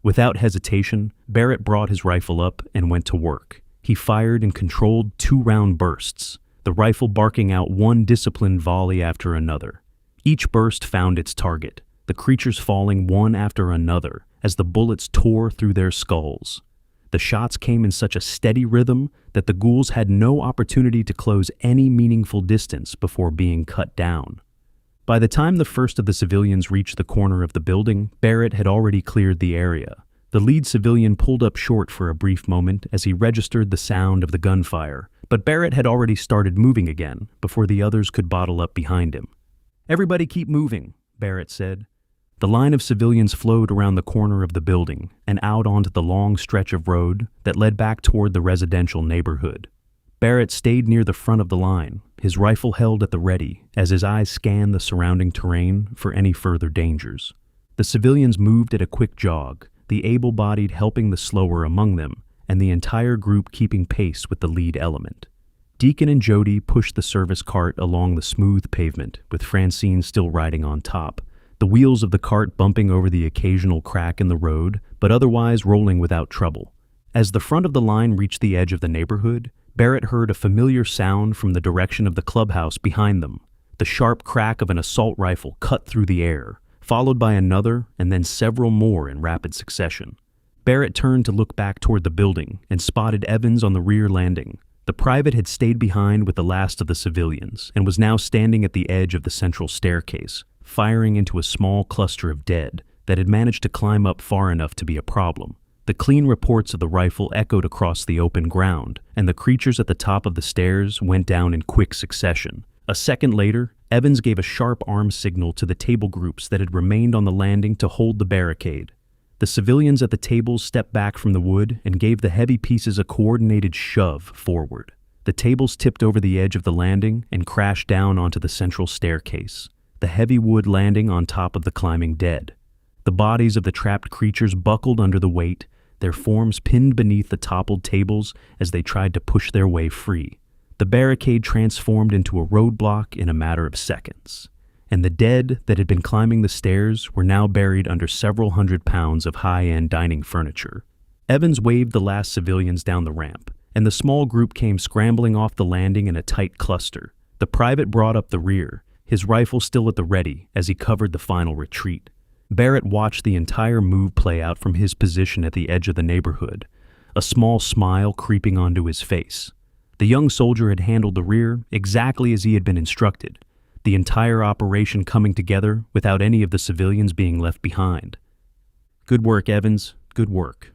Without hesitation, Barrett brought his rifle up and went to work. He fired in controlled 2-round bursts, the rifle barking out one disciplined volley after another. Each burst found its target, the creatures falling one after another as the bullets tore through their skulls. The shots came in such a steady rhythm that the ghouls had no opportunity to close any meaningful distance before being cut down. By the time the first of the civilians reached the corner of the building, Barrett had already cleared the area. The lead civilian pulled up short for a brief moment as he registered the sound of the gunfire, but Barrett had already started moving again before the others could bottle up behind him. "Everybody keep moving," Barrett said. The line of civilians flowed around the corner of the building and out onto the long stretch of road that led back toward the residential neighborhood. Barrett stayed near the front of the line, his rifle held at the ready as his eyes scanned the surrounding terrain for any further dangers. The civilians moved at a quick jog, the able-bodied helping the slower among them, and the entire group keeping pace with the lead element. Deacon and Jody pushed the service cart along the smooth pavement, with Francine still riding on top, the wheels of the cart bumping over the occasional crack in the road, but otherwise rolling without trouble. As the front of the line reached the edge of the neighborhood, Barrett heard a familiar sound from the direction of the clubhouse behind them. The sharp crack of an assault rifle cut through the air, followed by another and then several more in rapid succession. Barrett turned to look back toward the building and spotted Evans on the rear landing. The private had stayed behind with the last of the civilians and was now standing at the edge of the central staircase, firing into a small cluster of dead that had managed to climb up far enough to be a problem. The clean reports of the rifle echoed across the open ground, and the creatures at the top of the stairs went down in quick succession. A second later, Evans gave a sharp arm signal to the table groups that had remained on the landing to hold the barricade. The civilians at the tables stepped back from the wood and gave the heavy pieces a coordinated shove forward. The tables tipped over the edge of the landing and crashed down onto the central staircase, the heavy wood landing on top of the climbing dead. The bodies of the trapped creatures buckled under the weight, their forms pinned beneath the toppled tables as they tried to push their way free. The barricade transformed into a roadblock in a matter of seconds, and the dead that had been climbing the stairs were now buried under several hundred pounds of high-end dining furniture. Evans waved the last civilians down the ramp, and the small group came scrambling off the landing in a tight cluster. The private brought up the rear, his rifle still at the ready as he covered the final retreat. Barrett watched the entire move play out from his position at the edge of the neighborhood, a small smile creeping onto his face. The young soldier had handled the rear exactly as he had been instructed, the entire operation coming together without any of the civilians being left behind. "Good work, Evans. Good work."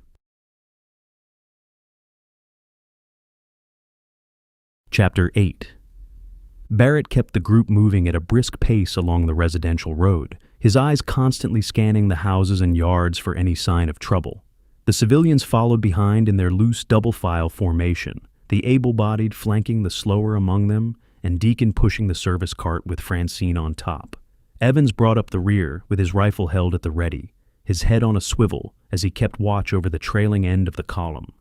Chapter 8. Barrett kept the group moving at a brisk pace along the residential road, his eyes constantly scanning the houses and yards for any sign of trouble. The civilians followed behind in their loose double-file formation, the able-bodied flanking the slower among them, and Deacon pushing the service cart with Francine on top. Evans brought up the rear with his rifle held at the ready, his head on a swivel as he kept watch over the trailing end of the column.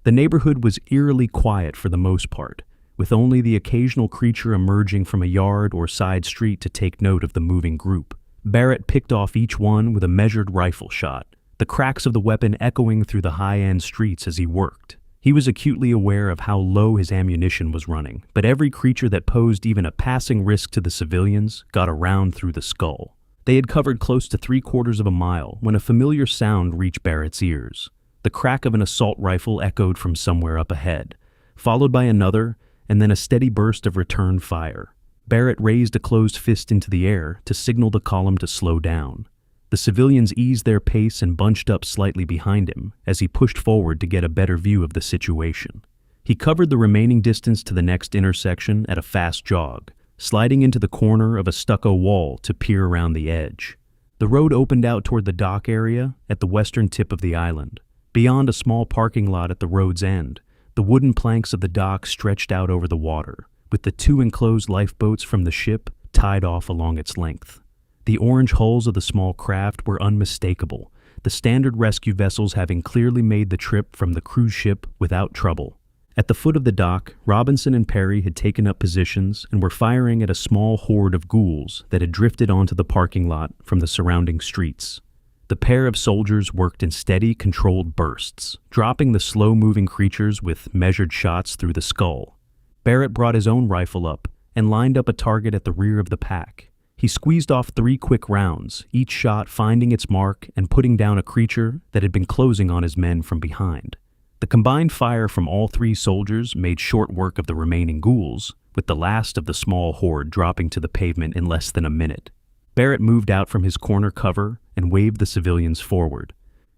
The neighborhood was eerily quiet for the most part, with only the occasional creature emerging from a yard or side street to take note of the moving group. Barrett picked off each one with a measured rifle shot, the cracks of the weapon echoing through the high-end streets as he worked. He was acutely aware of how low his ammunition was running, but every creature that posed even a passing risk to the civilians got around through the skull. They had covered close to 3/4 of a mile when a familiar sound reached Barrett's ears. The crack of an assault rifle echoed from somewhere up ahead, followed by another, and then a steady burst of return fire. Barrett raised a closed fist into the air to signal the column to slow down. The civilians eased their pace and bunched up slightly behind him as he pushed forward to get a better view of the situation. He covered the remaining distance to the next intersection at a fast jog, sliding into the corner of a stucco wall to peer around the edge. The road opened out toward the dock area at the western tip of the island. Beyond a small parking lot at the road's end, the wooden planks of the dock stretched out over the water, with the 2 enclosed lifeboats from the ship tied off along its length. The orange hulls of the small craft were unmistakable, the standard rescue vessels having clearly made the trip from the cruise ship without trouble. At the foot of the dock, Robinson and Perry had taken up positions and were firing at a small horde of ghouls that had drifted onto the parking lot from the surrounding streets. The pair of soldiers worked in steady, controlled bursts, dropping the slow-moving creatures with measured shots through the skull. Barrett brought his own rifle up and lined up a target at the rear of the pack. He squeezed off 3 quick rounds, each shot finding its mark and putting down a creature that had been closing on his men from behind. The combined fire from all 3 soldiers made short work of the remaining ghouls, with the last of the small horde dropping to the pavement in less than a minute. Barrett moved out from his corner cover and waved the civilians forward.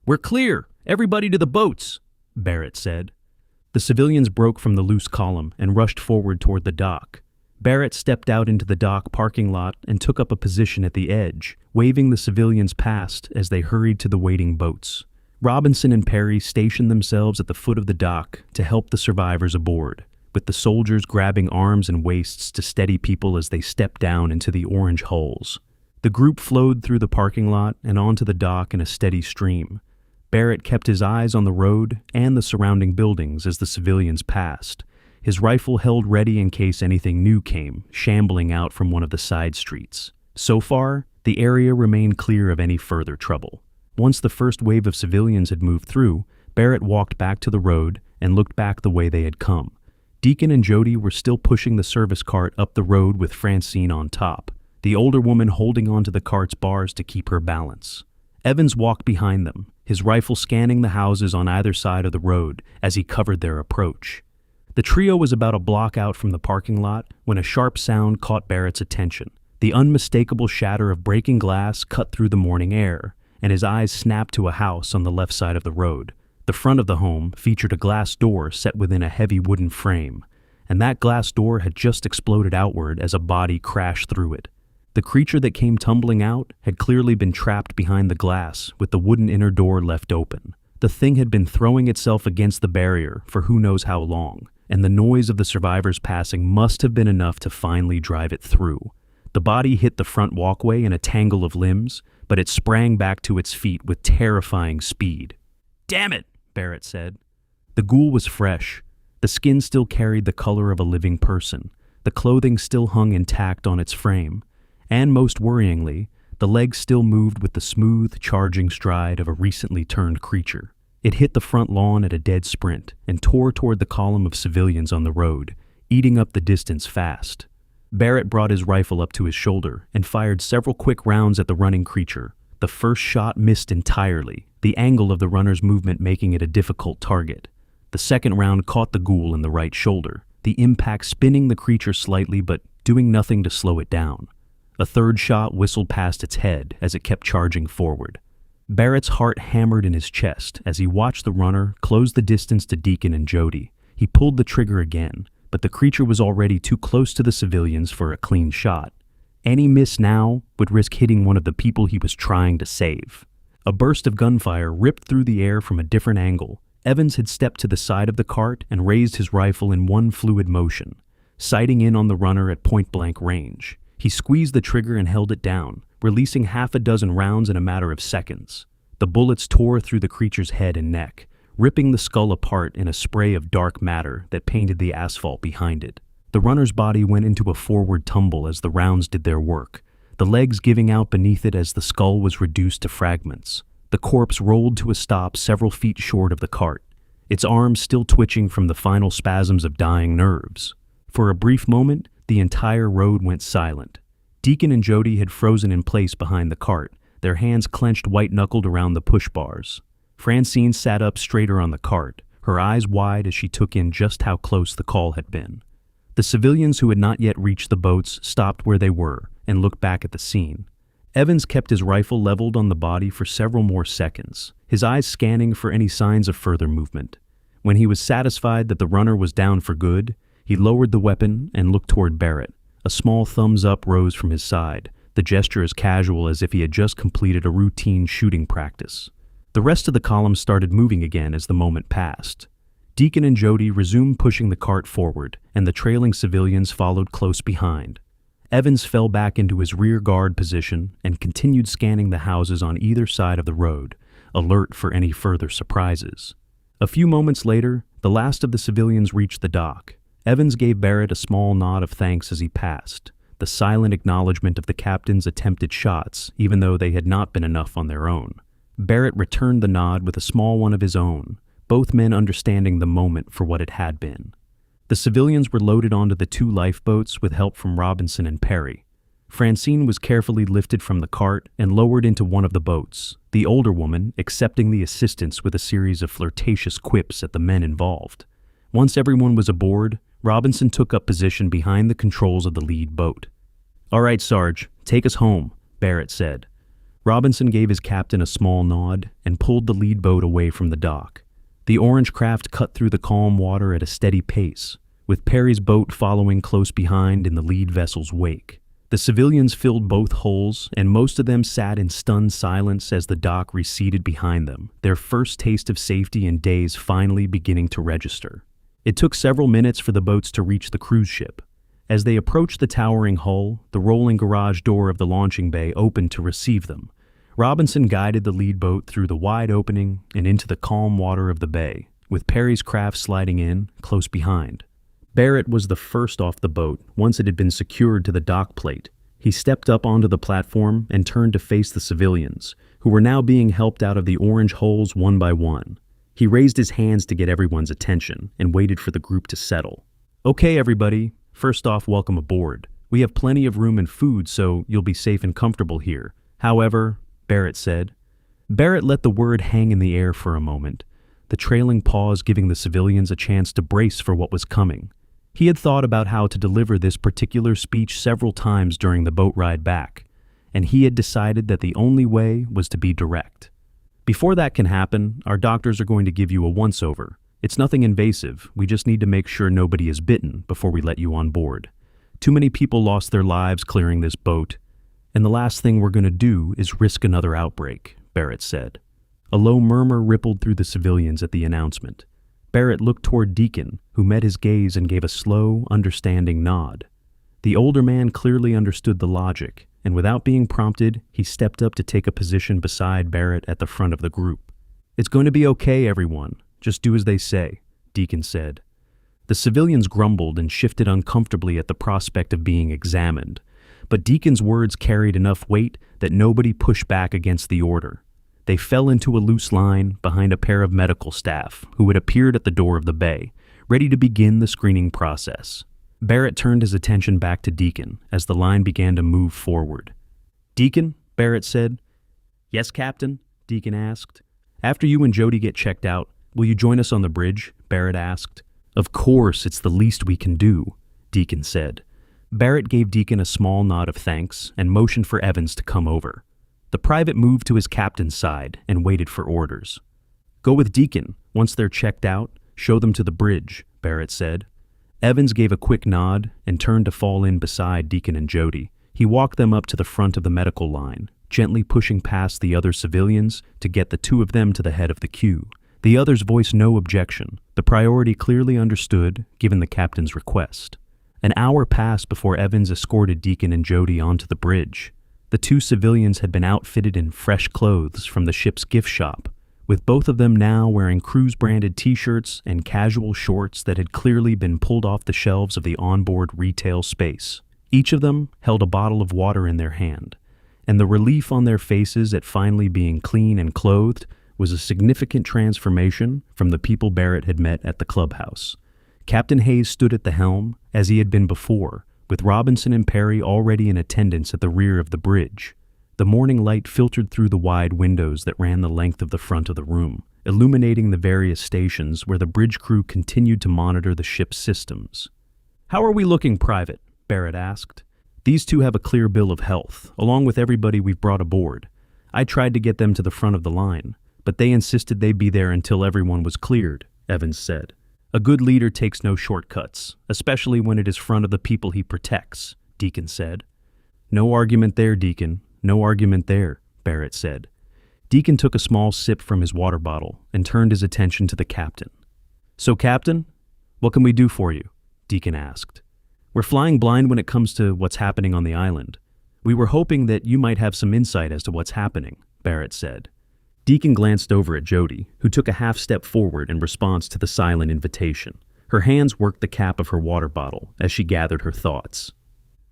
"We're clear! Everybody to the boats!" Barrett said. The civilians broke from the loose column and rushed forward toward the dock. Barrett stepped out into the dock parking lot and took up a position at the edge, waving the civilians past as they hurried to the waiting boats. Robinson and Perry stationed themselves at the foot of the dock to help the survivors aboard, with the soldiers grabbing arms and waists to steady people as they stepped down into the orange hulls. The group flowed through the parking lot and onto the dock in a steady stream. Barrett kept his eyes on the road and the surrounding buildings as the civilians passed, his rifle held ready in case anything new came, shambling out from one of the side streets. So far, the area remained clear of any further trouble. Once the first wave of civilians had moved through, Barrett walked back to the road and looked back the way they had come. Deacon and Jody were still pushing the service cart up the road with Francine on top, the older woman holding onto the cart's bars to keep her balance. Evans walked behind them, his rifle scanning the houses on either side of the road as he covered their approach. The trio was about a block out from the parking lot when a sharp sound caught Barrett's attention. The unmistakable shatter of breaking glass cut through the morning air, and his eyes snapped to a house on the left side of the road. The front of the home featured a glass door set within a heavy wooden frame, and that glass door had just exploded outward as a body crashed through it. The creature that came tumbling out had clearly been trapped behind the glass with the wooden inner door left open. The thing had been throwing itself against the barrier for who knows how long, and the noise of the survivors passing must have been enough to finally drive it through. The body hit the front walkway in a tangle of limbs, but it sprang back to its feet with terrifying speed. "Damn it," Barrett said. The ghoul was fresh. The skin still carried the color of a living person. The clothing still hung intact on its frame. And most worryingly, the legs still moved with the smooth, charging stride of a recently turned creature. It hit the front lawn at a dead sprint and tore toward the column of civilians on the road, eating up the distance fast. Barrett brought his rifle up to his shoulder and fired several quick rounds at the running creature. The first shot missed entirely, the angle of the runner's movement making it a difficult target. The second round caught the ghoul in the right shoulder, the impact spinning the creature slightly but doing nothing to slow it down. A third shot whistled past its head as it kept charging forward. Barrett's heart hammered in his chest as he watched the runner close the distance to Deacon and Jody. He pulled the trigger again, but the creature was already too close to the civilians for a clean shot. Any miss now would risk hitting one of the people he was trying to save. A burst of gunfire ripped through the air from a different angle. Evans had stepped to the side of the cart and raised his rifle in one fluid motion, sighting in on the runner at point-blank range. He squeezed the trigger and held it down, releasing half a dozen rounds in a matter of seconds. The bullets tore through the creature's head and neck, ripping the skull apart in a spray of dark matter that painted the asphalt behind it. The runner's body went into a forward tumble as the rounds did their work, the legs giving out beneath it as the skull was reduced to fragments. The corpse rolled to a stop several feet short of the cart, its arms still twitching from the final spasms of dying nerves. For a brief moment, the entire road went silent. Deacon and Jody had frozen in place behind the cart, their hands clenched white-knuckled around the push bars. Francine sat up straighter on the cart, her eyes wide as she took in just how close the call had been. The civilians who had not yet reached the boats stopped where they were and looked back at the scene. Evans kept his rifle leveled on the body for several more seconds, his eyes scanning for any signs of further movement. When he was satisfied that the runner was down for good, he lowered the weapon and looked toward Barrett. A small thumbs up rose from his side, the gesture as casual as if he had just completed a routine shooting practice. The rest of the column started moving again as the moment passed. Deacon and Jody resumed pushing the cart forward, and the trailing civilians followed close behind. Evans fell back into his rear guard position and continued scanning the houses on either side of the road, alert for any further surprises. A few moments later, the last of the civilians reached the dock. Evans gave Barrett a small nod of thanks as he passed, the silent acknowledgement of the captain's attempted shots, even though they had not been enough on their own. Barrett returned the nod with a small one of his own, both men understanding the moment for what it had been. The civilians were loaded onto the 2 lifeboats with help from Robinson and Perry. Francine was carefully lifted from the cart and lowered into one of the boats, the older woman accepting the assistance with a series of flirtatious quips at the men involved. Once everyone was aboard, Robinson took up position behind the controls of the lead boat. "All right, Sarge, take us home," Barrett said. Robinson gave his captain a small nod and pulled the lead boat away from the dock. The orange craft cut through the calm water at a steady pace, with Perry's boat following close behind in the lead vessel's wake. The civilians filled both hulls, and most of them sat in stunned silence as the dock receded behind them, their first taste of safety in days finally beginning to register. It took several minutes for the boats to reach the cruise ship. As they approached the towering hull, the rolling garage door of the launching bay opened to receive them. Robinson guided the lead boat through the wide opening and into the calm water of the bay, with Perry's craft sliding in, close behind. Barrett was the first off the boat once it had been secured to the dock plate. He stepped up onto the platform and turned to face the civilians, who were now being helped out of the orange holes one by one. He raised his hands to get everyone's attention and waited for the group to settle. "Okay, everybody. First off, welcome aboard. We have plenty of room and food, so you'll be safe and comfortable here. However," Barrett said. Barrett let the word hang in the air for a moment, the trailing pause giving the civilians a chance to brace for what was coming. He had thought about how to deliver this particular speech several times during the boat ride back, and he had decided that the only way was to be direct. "Before that can happen, our doctors are going to give you a once-over. It's nothing invasive, we just need to make sure nobody is bitten before we let you on board. Too many people lost their lives clearing this boat, and the last thing we're going to do is risk another outbreak," Barrett said. A low murmur rippled through the civilians at the announcement. Barrett looked toward Deacon, who met his gaze and gave a slow, understanding nod. The older man clearly understood the logic, and without being prompted, he stepped up to take a position beside Barrett at the front of the group. "It's going to be okay, everyone. Just do as they say," Deacon said. The civilians grumbled and shifted uncomfortably at the prospect of being examined, but Deacon's words carried enough weight that nobody pushed back against the order. They fell into a loose line behind a pair of medical staff who had appeared at the door of the bay, ready to begin the screening process. Barrett turned his attention back to Deacon as the line began to move forward. "Deacon," Barrett said. "Yes, Captain?" Deacon asked. "After you and Jody get checked out, will you join us on the bridge?" Barrett asked. "Of course, it's the least we can do," Deacon said. Barrett gave Deacon a small nod of thanks and motioned for Evans to come over. The private moved to his captain's side and waited for orders. "Go with Deacon. Once they're checked out, show them to the bridge," Barrett said. Evans gave a quick nod and turned to fall in beside Deacon and Jody. He walked them up to the front of the medical line, gently pushing past the other civilians to get the 2 of them to the head of the queue. The others voiced no objection, the priority clearly understood given the captain's request. An hour passed before Evans escorted Deacon and Jody onto the bridge. The 2 civilians had been outfitted in fresh clothes from the ship's gift shop, with both of them now wearing cruise-branded t-shirts and casual shorts that had clearly been pulled off the shelves of the onboard retail space. Each of them held a bottle of water in their hand, and the relief on their faces at finally being clean and clothed was a significant transformation from the people Barrett had met at the clubhouse. Captain Hayes stood at the helm, as he had been before, with Robinson and Perry already in attendance at the rear of the bridge. The morning light filtered through the wide windows that ran the length of the front of the room, illuminating the various stations where the bridge crew continued to monitor the ship's systems. "How are we looking, Private?" Barrett asked. "These 2 have a clear bill of health, along with everybody we've brought aboard. I tried to get them to the front of the line, but they insisted they'd be there until everyone was cleared," Evans said. "A good leader takes no shortcuts, especially when it is front of the people he protects," Deacon said. "No argument there, Deacon. No argument there," Barrett said. Deacon took a small sip from his water bottle and turned his attention to the captain. "So, Captain, what can we do for you?" Deacon asked. "We're flying blind when it comes to what's happening on the island. We were hoping that you might have some insight as to what's happening," Barrett said. Deacon glanced over at Jody, who took a half step forward in response to the silent invitation. Her hands worked the cap of her water bottle as she gathered her thoughts.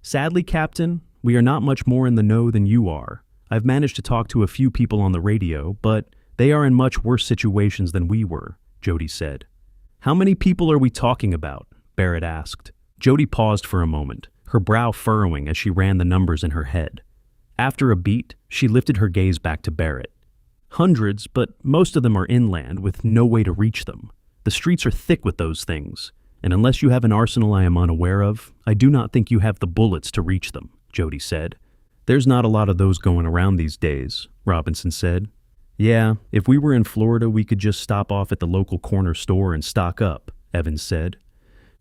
"Sadly, Captain, we are not much more in the know than you are. I've managed to talk to a few people on the radio, but they are in much worse situations than we were," Jody said. "How many people are we talking about?" Barrett asked. Jody paused for a moment, her brow furrowing as she ran the numbers in her head. After a beat, she lifted her gaze back to Barrett. "Hundreds, but most of them are inland with no way to reach them. The streets are thick with those things, and unless you have an arsenal I am unaware of, I do not think you have the bullets to reach them," Jody said. "There's not a lot of those going around these days," Robinson said. "Yeah, if we were in Florida, we could just stop off at the local corner store and stock up," Evans said.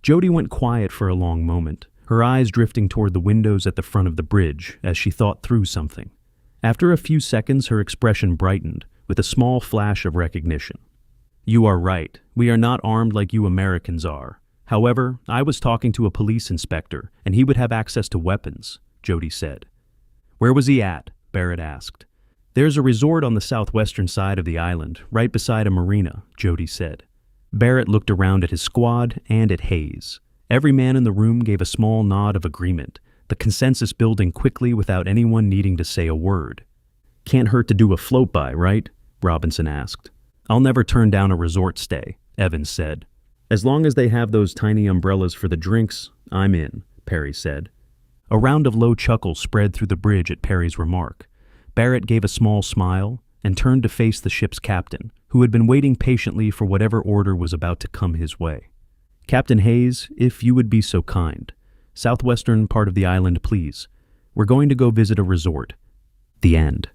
Jody went quiet for a long moment, her eyes drifting toward the windows at the front of the bridge as she thought through something. After a few seconds, her expression brightened, with a small flash of recognition. "You are right. We are not armed like you Americans are. However, I was talking to a police inspector, and he would have access to weapons," Jody said. "Where was he at?" Barrett asked. "There's a resort on the southwestern side of the island, right beside a marina," Jody said. Barrett looked around at his squad and at Hayes. Every man in the room gave a small nod of agreement, the consensus building quickly without anyone needing to say a word. "Can't hurt to do a float-by, right?" Robinson asked. "I'll never turn down a resort stay," Evans said. "As long as they have those tiny umbrellas for the drinks, I'm in," Perry said. A round of low chuckles spread through the bridge at Perry's remark. Barrett gave a small smile and turned to face the ship's captain, who had been waiting patiently for whatever order was about to come his way. "Captain Hayes, if you would be so kind. Southwestern part of the island, please. We're going to go visit a resort." The end.